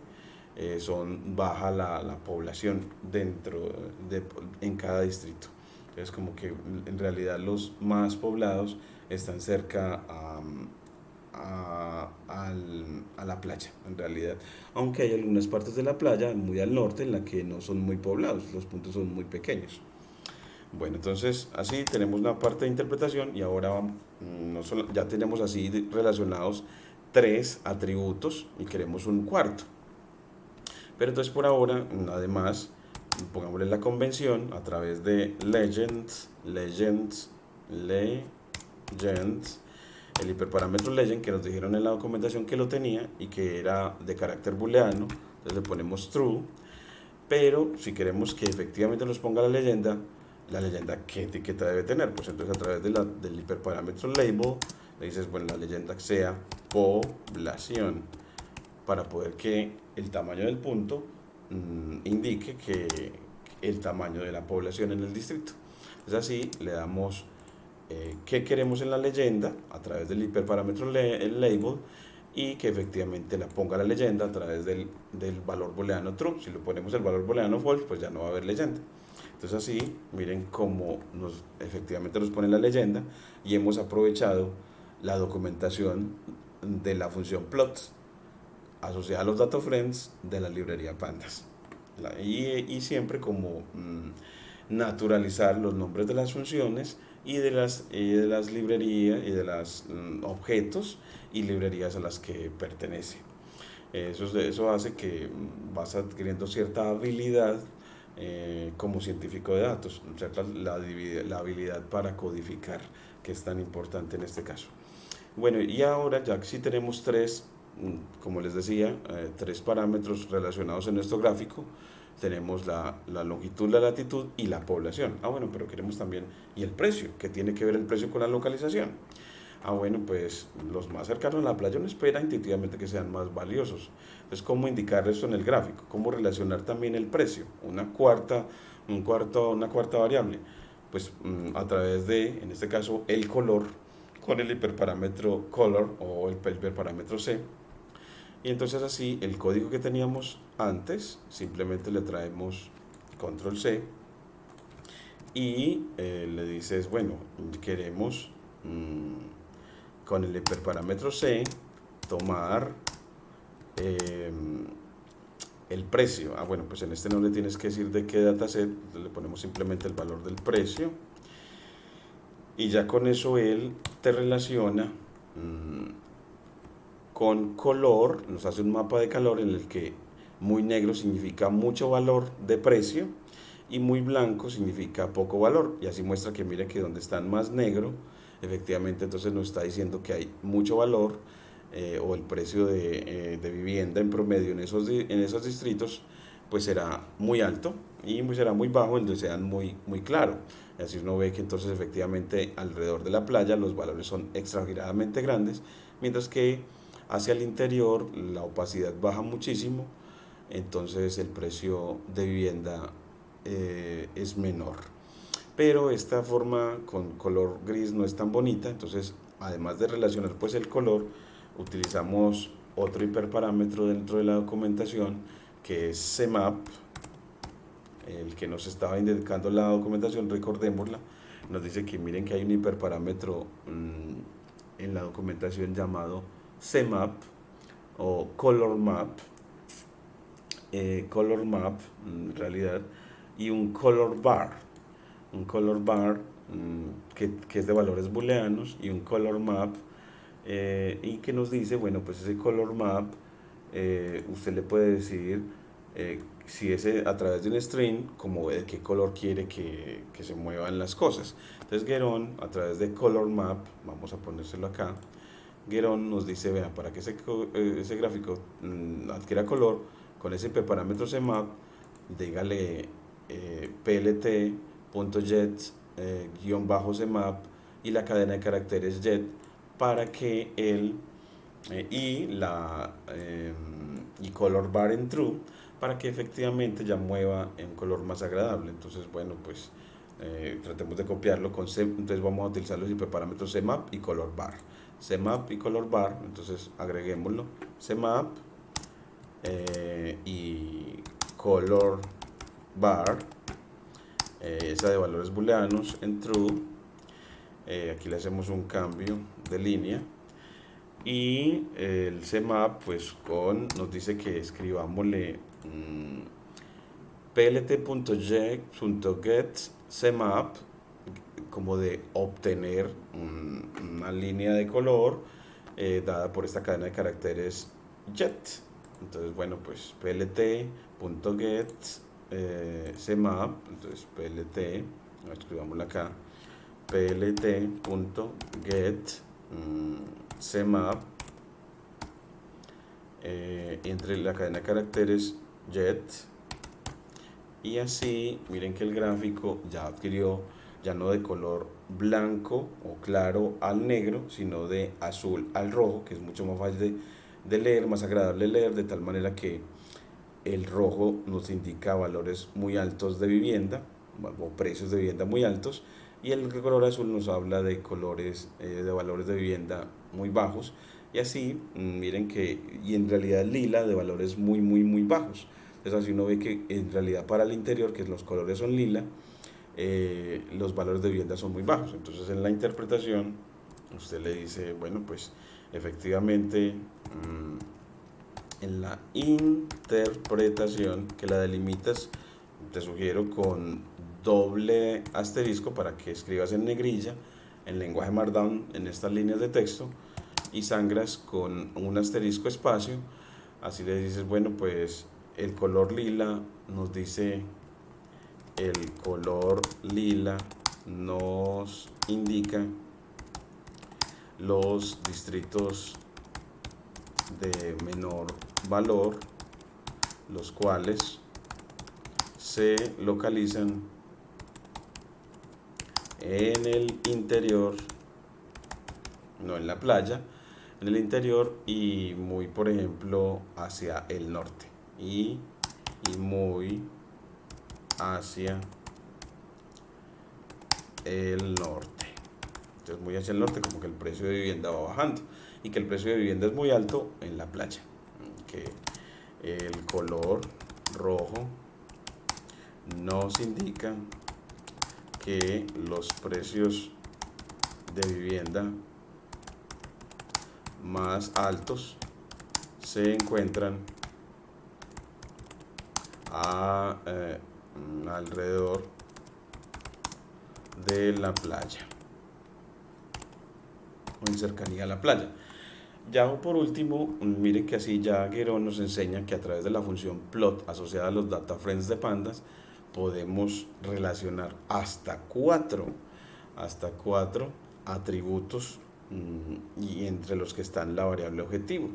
son baja la población en cada distrito. Entonces como que en realidad los más poblados están cerca a la playa, en realidad, aunque hay algunas partes de la playa muy al norte en la que no son muy poblados, los puntos son muy pequeños. Bueno, entonces así tenemos una parte de interpretación, y ahora ya tenemos así relacionados 3 atributos y queremos un cuarto. Pero entonces por ahora, además, pongámosle la convención a través de legends, el hiperparámetro legend que nos dijeron en la documentación que lo tenía y que era de carácter booleano, entonces le ponemos true. Pero si queremos que efectivamente nos ponga la leyenda ¿qué etiqueta debe tener? Pues entonces a través del hiperparámetro label le dices, bueno, la leyenda que sea población, para poder que el tamaño del punto indique que el tamaño de la población en el distrito. Entonces así le damos qué queremos en la leyenda a través del hiperparámetro label, y que efectivamente la ponga la leyenda a través del valor booleano true. Si le ponemos el valor booleano false, pues ya no va a haber leyenda. Entonces así, miren cómo efectivamente nos pone la leyenda, y hemos aprovechado la documentación de la función plot asociada a los data frames de la librería pandas. Y siempre como naturalizar los nombres de las funciones y de las librerías y de los objetos y librerías a las que pertenece. Eso hace que vas adquiriendo cierta habilidad como científico de datos, la habilidad para codificar, que es tan importante en este caso. Bueno, y ahora ya que sí tenemos como les decía, tres parámetros relacionados en nuestro gráfico. Tenemos la longitud, la latitud y la población. Bueno, pero queremos también, y el precio, ¿qué tiene que ver el precio con la localización? Bueno, pues los más cercanos a la playa uno espera intuitivamente que sean más valiosos. Entonces, ¿cómo indicar esto en el gráfico? ¿Cómo relacionar también el precio? Una cuarta variable. Pues a través de, en este caso, el color, con el hiperparámetro color o el hiperparámetro C. Y entonces así el código que teníamos antes, simplemente le traemos control C y le dices, bueno, queremos con el hiperparámetro C tomar el precio. Bueno, pues en este no le tienes que decir de qué dataset, le ponemos simplemente el valor del precio, y ya con eso él te relaciona con color, nos hace un mapa de color en el que muy negro significa mucho valor de precio y muy blanco significa poco valor, y así muestra que mire que donde están más negro, efectivamente entonces nos está diciendo que hay mucho valor, o el precio de vivienda en promedio en esos distritos pues será muy alto, y será muy bajo en donde sean muy claro. Y así uno ve que entonces efectivamente alrededor de la playa los valores son exageradamente grandes, mientras que hacia el interior la opacidad baja muchísimo, entonces el precio de vivienda es menor. Pero esta forma con color gris no es tan bonita, entonces además de relacionar pues el color, utilizamos otro hiperparámetro dentro de la documentación que es CMAP, el que nos estaba indicando la documentación, recordémosla. Nos dice que miren que hay un hiperparámetro en la documentación llamado CMAP o color map, en realidad, y un color bar, que es de valores booleanos, y un color map, y que nos dice, bueno, pues ese color map, usted le puede decir si es a través de un string, como de qué color quiere que se muevan las cosas. Entonces getOn, a través de color map, vamos a ponérselo acá, getOn nos dice, vea, para que ese gráfico adquiera color, con ese parámetro CMAP, dígale plt.get -cmap y la cadena de caracteres jet, para que y color bar en true, para que efectivamente ya mueva en un color más agradable. Entonces, bueno, pues tratemos de copiarlo con C. Entonces vamos a utilizar los hiperparámetros CMAP y color bar. CMAP y color bar, entonces agreguémoslo, CMAP y color bar, esa de valores booleanos en true. Aquí le hacemos un cambio de línea, y el CMAP pues nos dice que escribámosle plt.get CMAP, como de obtener una línea de color dada por esta cadena de caracteres jet. Entonces, bueno, pues plt.get cmap, entonces plt, escribámoslo acá, plt.get cmap, entre la cadena de caracteres jet, y así miren que el gráfico ya adquirió, ya no de color blanco o claro al negro, sino de azul al rojo, que es mucho más fácil de leer, más agradable leer, de tal manera que el rojo nos indica valores muy altos de vivienda o precios de vivienda muy altos, y el color azul nos habla de colores, de valores de vivienda muy bajos, y así miren que, y en realidad el lila de valores muy bajos. Entonces así uno ve que en realidad para el interior, que los colores son lila, los valores de vivienda son muy bajos. Entonces en la interpretación usted le dice, bueno, pues efectivamente en la interpretación que la delimitas, te sugiero con doble asterisco para que escribas en negrilla en lenguaje Markdown en estas líneas de texto, y sangras con un asterisco espacio. Así le dices, bueno, pues el color lila nos dice, el color lila nos indica los distritos de menor valor, los cuales se localizan en el interior, no en la playa, en el interior, y muy, por ejemplo, hacia el norte, y muy hacia el norte. Entonces muy hacia el norte, como que el precio de vivienda va bajando, y que el precio de vivienda es muy alto en la playa, que el color rojo nos indica que los precios de vivienda más altos se encuentran alrededor de la playa o en cercanía a la playa. Ya por último, miren que así ya Guerón nos enseña que a través de la función plot asociada a los data frames de pandas podemos relacionar hasta cuatro atributos, y entre los que están la variable objetivo,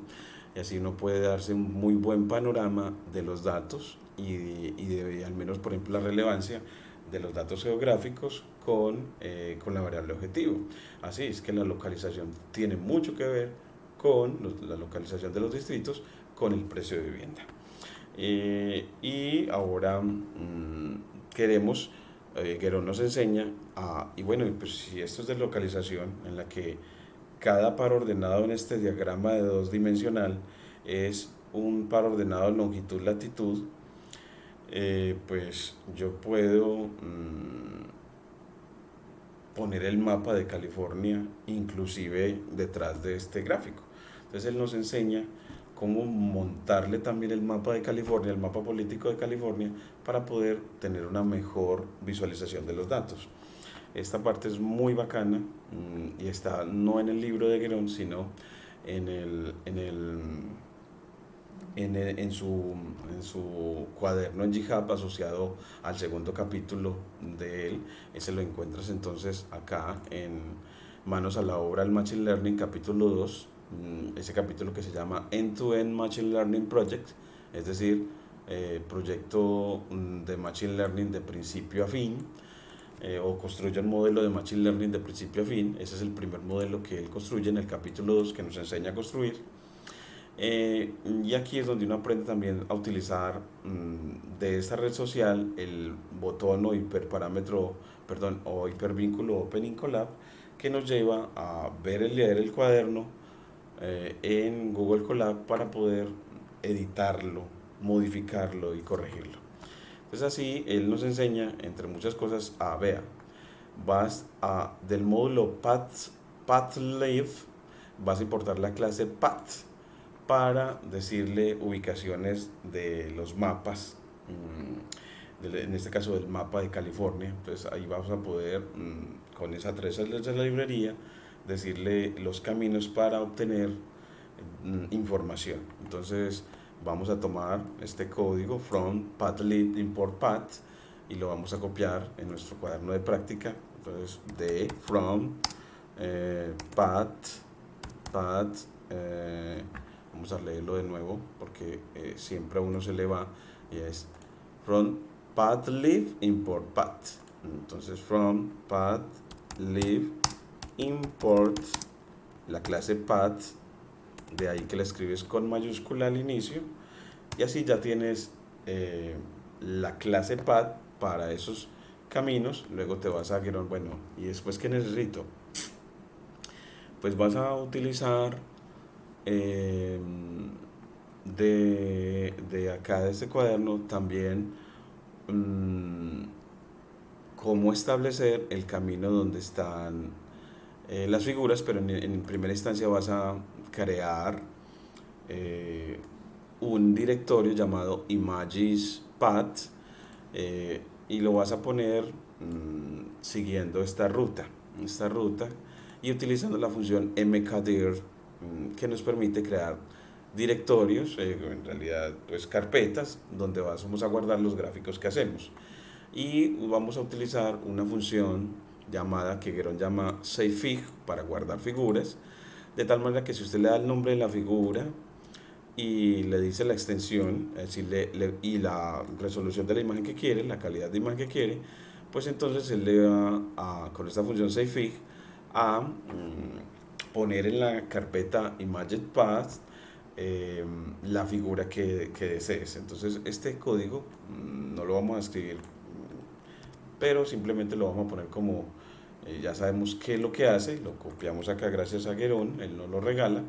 y así uno puede darse un muy buen panorama de los datos y de al menos, por ejemplo, la relevancia de los datos geográficos con la variable objetivo. Así es que la localización tiene mucho que ver con la localización de los distritos con el precio de vivienda. Y ahora queremos, Guerón nos enseña y bueno, pues si esto es de localización, en la que cada par ordenado en este diagrama de 2 dimensional es un par ordenado en longitud-latitud, pues yo puedo poner el mapa de California inclusive detrás de este gráfico. Entonces él nos enseña cómo montarle también el mapa de California, el mapa político de California, para poder tener una mejor visualización de los datos. Esta parte es muy bacana, y está no en el libro de Guerón, sino en su cuaderno en GitHub asociado al segundo capítulo de él. Ese lo encuentras entonces acá en Manos a la Obra del Machine Learning, capítulo 2, ese capítulo que se llama End-to-End Machine Learning Project, es decir, proyecto de Machine Learning de principio a fin, o construye un modelo de Machine Learning de principio a fin. Ese es el primer modelo que él construye en el capítulo 2, que nos enseña a construir. Y aquí es donde uno aprende también a utilizar de esta red social el botón o hiperparámetro, perdón, o hipervínculo Opening Collab, que nos lleva a leer el cuaderno en Google Colab para poder editarlo, modificarlo y corregirlo. Entonces así él nos enseña, entre muchas cosas, vas del módulo path_leaf, vas a importar la clase path para decirle ubicaciones de los mapas, en este caso del mapa de California. Entonces ahí vamos a poder, con esa la librería, decirle los caminos para obtener información. Entonces Vamos a tomar este código from pathlib import path y lo vamos a copiar en nuestro cuaderno de práctica. Entonces de from path, vamos a leerlo de nuevo porque siempre a uno se le va, y es from pathlib import path. Entonces from pathlib import la clase path, de ahí que la escribes con mayúscula al inicio, y así ya tienes la clase path para esos caminos. Luego te vas a Geron, bueno, y después ¿qué necesito? Pues vas a utilizar de acá de este cuaderno también cómo establecer el camino donde están las figuras, pero en primera instancia vas a crear un directorio llamado images path, y lo vas a poner siguiendo esta ruta y utilizando la función mkdir, que nos permite crear directorios, en realidad pues carpetas donde vamos a guardar los gráficos que hacemos, y vamos a utilizar una función llamada que Geron llama savefig para guardar figuras, de tal manera que si usted le da el nombre de la figura y le dice la extensión, es decir, y la resolución de la imagen que quiere, la calidad de imagen que quiere, pues entonces él le va con esta función savefig a poner en la carpeta ImagePath la figura que desees. Entonces este código no lo vamos a escribir, pero simplemente lo vamos a poner como ya sabemos qué es lo que hace, lo copiamos acá gracias a Geron, él nos lo regala.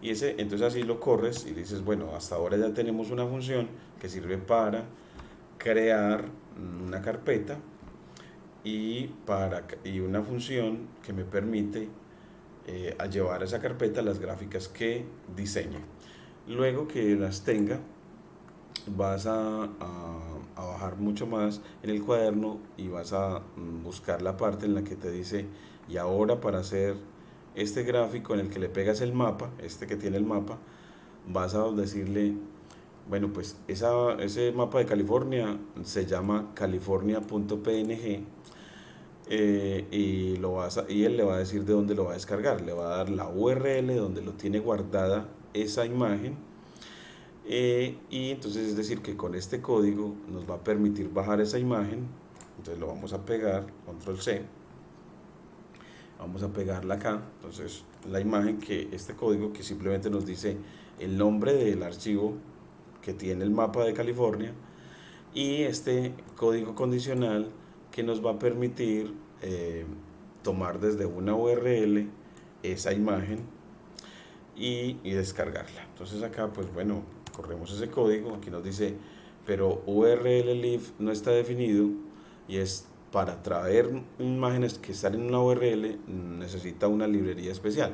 Y entonces así lo corres y dices, bueno, hasta ahora ya tenemos una función que sirve para crear una carpeta y una función que me permite a llevar a esa carpeta las gráficas que diseñe. Luego que las tenga, vas a bajar mucho más en el cuaderno y vas a buscar la parte en la que te dice, y ahora para hacer este gráfico en el que le pegas el mapa, este que tiene el mapa, vas a decirle, bueno, pues ese mapa de California se llama california.png, y él le va a decir de dónde lo va a descargar, le va a dar la URL donde lo tiene guardada esa imagen, y entonces es decir que con este código nos va a permitir bajar esa imagen. Entonces lo vamos a pegar, control C, vamos a pegarla acá. Entonces la imagen, que este código que simplemente nos dice el nombre del archivo que tiene el mapa de California, y este código condicional que nos va a permitir tomar desde una URL esa imagen y descargarla. Entonces acá pues bueno, corremos ese código, aquí nos dice pero URL-lib no está definido, y es para traer imágenes que están en una URL necesita una librería especial.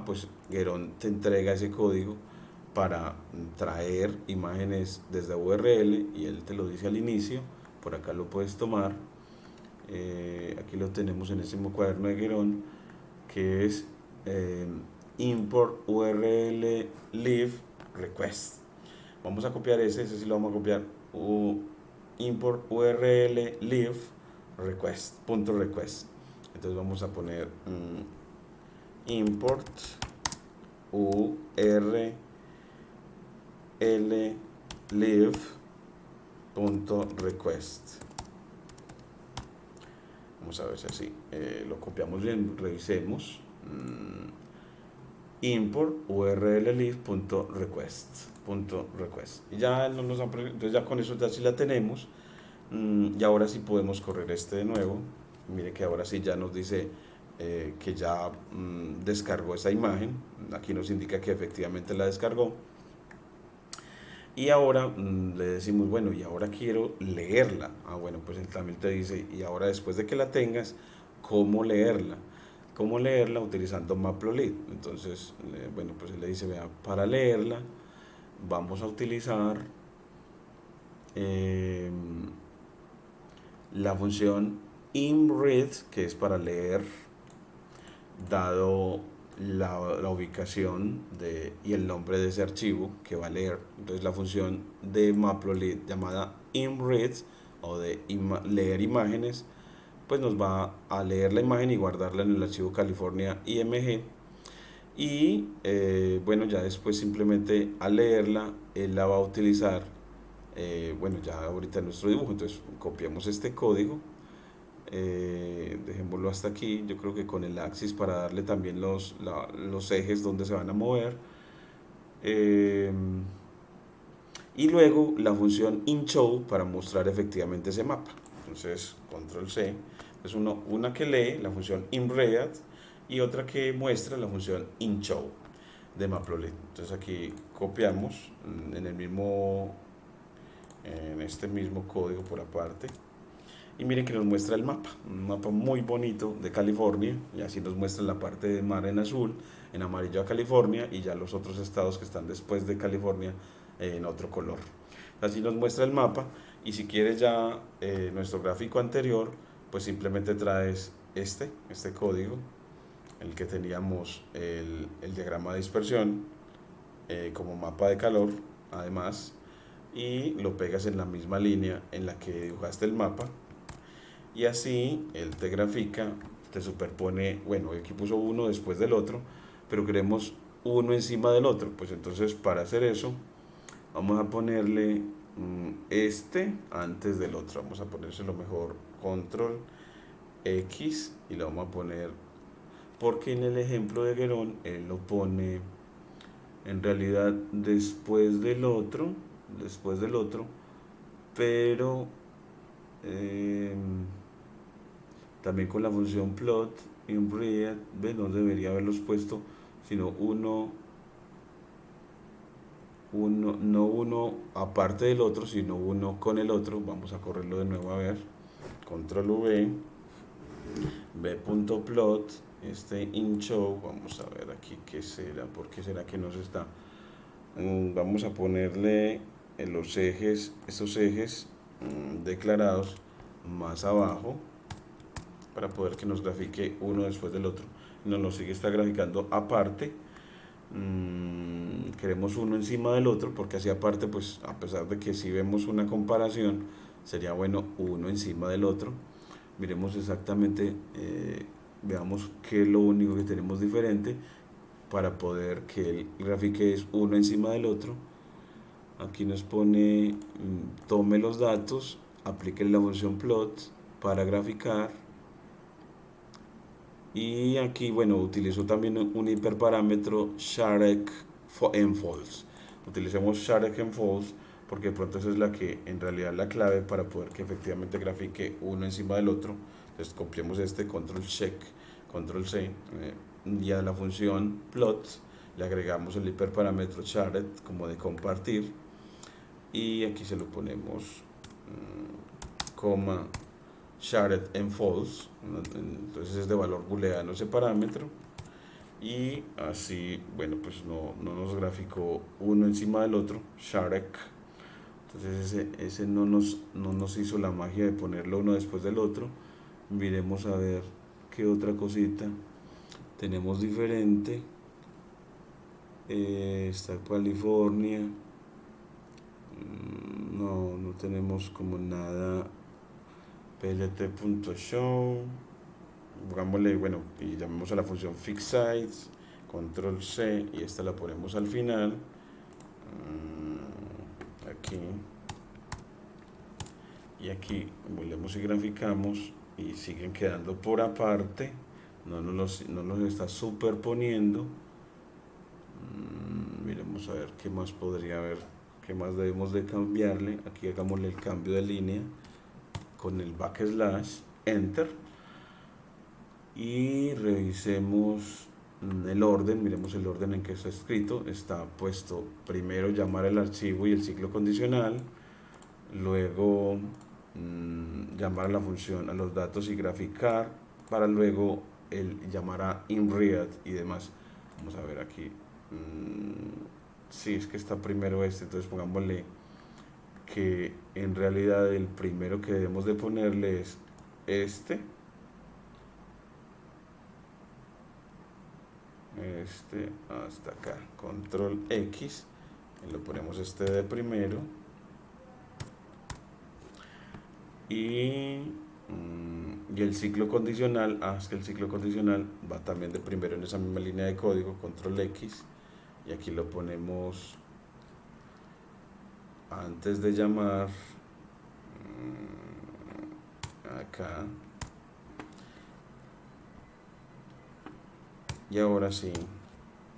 Pues Geron te entrega ese código para traer imágenes desde URL, y él te lo dice al inicio. Por acá lo puedes tomar, aquí lo tenemos en ese mismo cuaderno de Geron, que es import URL lib request. Vamos a copiar ese sí lo vamos a copiar, import URL lib request, punto request. Entonces vamos a poner import URL lib punto request. Vamos a ver si así lo copiamos bien, revisemos. Import URL lib punto request. Y ya no nos entonces ya con eso ya sí la tenemos. Y ahora sí podemos correr este de nuevo. Mire que ahora sí ya nos dice que ya descargó esa imagen. Aquí nos indica que efectivamente la descargó. Y ahora le decimos, bueno, y ahora quiero leerla. Bueno, pues él también te dice, y ahora después de que la tengas, ¿cómo leerla? ¿Cómo leerla? Utilizando Matplotlib. Entonces, bueno, pues él le dice, vea, para leerla vamos a utilizar la función imread, que es para leer, dado la ubicación y el nombre de ese archivo que va a leer. Entonces la función de Matplotlib llamada imread o de leer imágenes, pues nos va a leer la imagen y guardarla en el archivo California IMG. Y bueno, ya después simplemente al leerla, él la va a utilizar, bueno, ya ahorita en nuestro dibujo. Entonces copiamos este código, dejémoslo hasta aquí. Yo creo que con el axis para darle también los ejes donde se van a mover. Eh, y luego la función inShow para mostrar efectivamente ese mapa. Entonces, control C. Es una que lee, la función imread, y otra que muestra, la función inShow de Matplotlib. Entonces aquí copiamos en este mismo código por aparte. Y miren que nos muestra el mapa, un mapa muy bonito de California, y así nos muestra la parte del mar en azul, en amarillo a California, y ya los otros estados que están después de California en otro color. Así nos muestra el mapa, y si quieres ya nuestro gráfico anterior, pues simplemente traes este código, el que teníamos el diagrama de dispersión como mapa de calor, además, y lo pegas en la misma línea en la que dibujaste el mapa. Y así él te grafica, te superpone, bueno, aquí puso uno después del otro, pero queremos uno encima del otro. Pues entonces para hacer eso, vamos a ponerle este antes del otro. Vamos a ponérselo mejor, control X, y lo vamos a poner, porque en el ejemplo de Guerón, él lo pone en realidad después del otro, pero también con la función plot imread, no debería haberlos puesto, sino no uno aparte del otro, sino uno con el otro. Vamos a correrlo de nuevo, a ver, control V, b.plot, inShow. Vamos a ver aquí qué será, por qué será que nos está. Vamos a ponerle estos ejes declarados más abajo, para poder que nos grafique uno después del otro. Nos lo está graficando aparte. Queremos uno encima del otro, porque así aparte, pues a pesar de que si vemos una comparación, sería bueno uno encima del otro. Miremos exactamente, veamos qué es lo único que tenemos diferente para poder que el grafique es uno encima del otro. Aquí nos pone, tome los datos, aplique la función plot para graficar. Y aquí, bueno, utilizo también un hiperparámetro sharek en false. Utilicemos sharek en false, porque de pronto esa es la que en realidad es la clave para poder que efectivamente grafique uno encima del otro. Entonces copiamos control check, control C, y a la función plot le agregamos el hiperparámetro shared como de compartir, y aquí se lo ponemos coma shared en false. Entonces es de valor booleano ese parámetro, y así, bueno, pues no nos graficó uno encima del otro, sharek. Entonces ese no nos hizo la magia de ponerlo uno después del otro. Miremos a ver qué otra cosita tenemos diferente. Está California. No tenemos como nada. plt.show, pongámosle, bueno, y llamamos a la función fixSize, control C, y esta la ponemos al final, aquí, y aquí volvemos y graficamos, y siguen quedando por aparte, no nos está superponiendo. Miremos a ver qué más podría haber, qué más debemos de cambiarle. Aquí hagámosle el cambio de línea con el backslash, enter, y revisemos el orden. Miremos el orden en que está escrito. Está puesto primero llamar el archivo y el ciclo condicional, luego llamar a la función, a los datos y graficar, para luego llamar a imread y demás. Vamos a ver aquí, si es que está primero entonces pongámosle que en realidad el primero que debemos de ponerle es hasta acá, control X, y lo ponemos de primero, y el ciclo condicional, es que el ciclo condicional va también de primero en esa misma línea de código, control X, y aquí lo ponemos antes de llamar, acá, y ahora sí,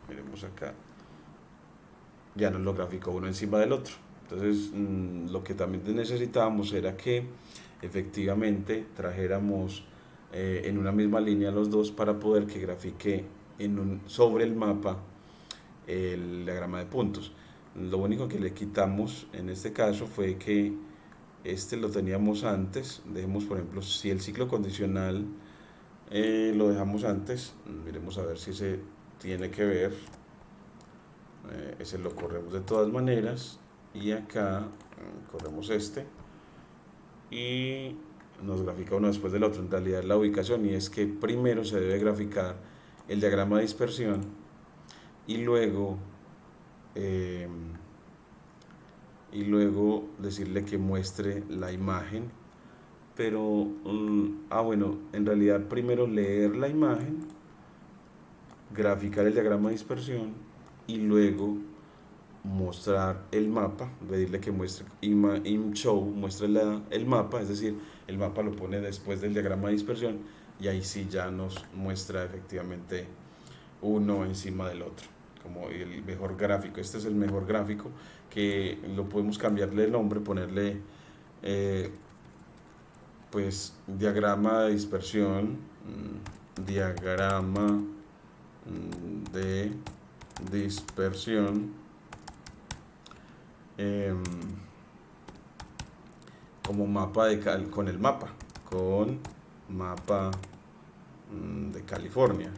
miremos acá, ya nos lo graficó uno encima del otro. Entonces, lo que también necesitábamos era que efectivamente trajéramos en una misma línea los dos para poder que grafique sobre el mapa el diagrama de puntos. Lo único que le quitamos en este caso fue que lo teníamos antes. Dejemos, por ejemplo, si el ciclo condicional lo dejamos antes, miremos a ver si se tiene que ver. Ese lo corremos de todas maneras, y acá corremos y nos grafica uno después del otro. En realidad la ubicación, y es que primero se debe graficar el diagrama de dispersión y luego decirle que muestre la imagen, pero bueno, en realidad primero leer la imagen, graficar el diagrama de dispersión y luego mostrar el mapa, pedirle que muestre show, muestre el mapa, es decir, el mapa lo pone después del diagrama de dispersión, y ahí sí ya nos muestra efectivamente uno encima del otro, como el mejor gráfico. Este es el mejor gráfico, que lo podemos cambiarle el nombre, ponerle pues diagrama de dispersión, diagrama de dispersión, como mapa con el mapa, de California.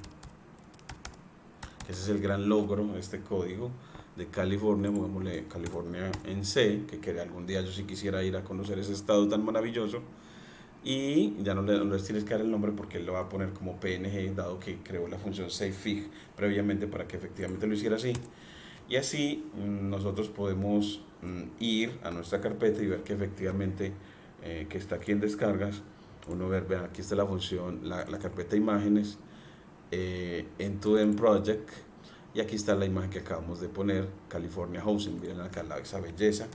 Ese es el gran logro, este código de California. Pongámosle California en C, que algún día yo sí quisiera ir a conocer ese estado tan maravilloso. Y ya no les tienes que dar el nombre, porque él lo va a poner como PNG, dado que creó la función savefig previamente para que efectivamente lo hiciera así. Y así nosotros podemos ir a nuestra carpeta y ver que efectivamente que está aquí en descargas. Uno vean, aquí está la función, la carpeta de imágenes, End-to-End Project, y aquí está la imagen que acabamos de poner, California Housing. Miren acá esa belleza,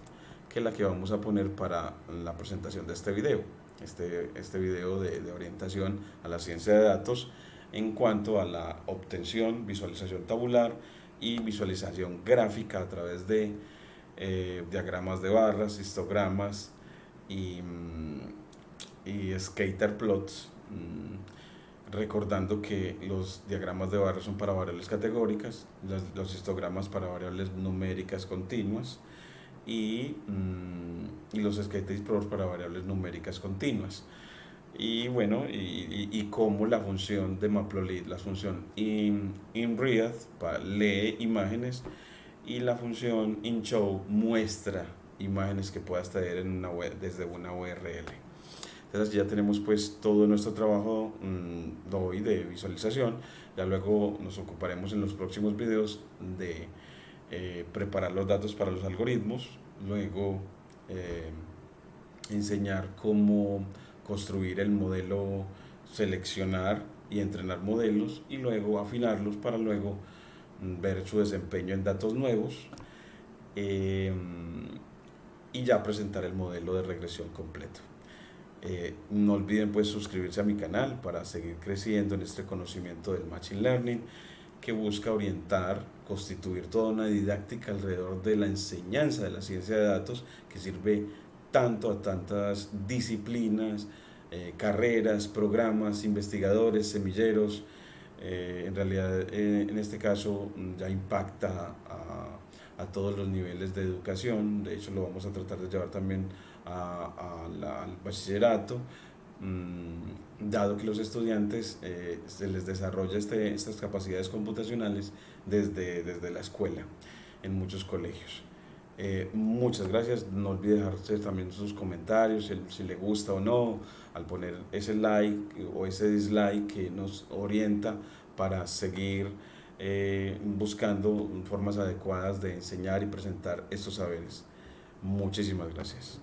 que es la que vamos a poner para la presentación de este video. Este video de orientación a la ciencia de datos en cuanto a la obtención, visualización tabular y visualización gráfica a través de diagramas de barras, histogramas y scatter plots, recordando que los diagramas de barras son para variables categóricas, los histogramas para variables numéricas continuas, y los scatter plots para variables numéricas continuas. Y bueno, y como la función de Matplotlib, la función inRead lee imágenes, y la función inShow muestra imágenes que puedas traer en una web, desde una URL. Entonces ya tenemos pues todo nuestro trabajo de hoy de visualización. Ya luego nos ocuparemos en los próximos videos de preparar los datos para los algoritmos, luego enseñar cómo construir el modelo, seleccionar y entrenar modelos, y luego afinarlos para luego ver su desempeño en datos nuevos, y ya presentar el modelo de regresión completo. No olviden pues suscribirse a mi canal para seguir creciendo en este conocimiento del Machine Learning, que busca orientar, constituir toda una didáctica alrededor de la enseñanza de la ciencia de datos, que sirve tanto a tantas disciplinas, carreras, programas, investigadores, semilleros. En realidad, en este caso ya impacta a todos los niveles de educación. De hecho, lo vamos a tratar de llevar también al bachillerato, dado que los estudiantes se les desarrolla estas capacidades computacionales desde la escuela en muchos colegios. Muchas gracias. No olvide dejarse también sus comentarios, si le gusta o no, al poner ese like o ese dislike que nos orienta para seguir buscando formas adecuadas de enseñar y presentar estos saberes. Muchísimas gracias.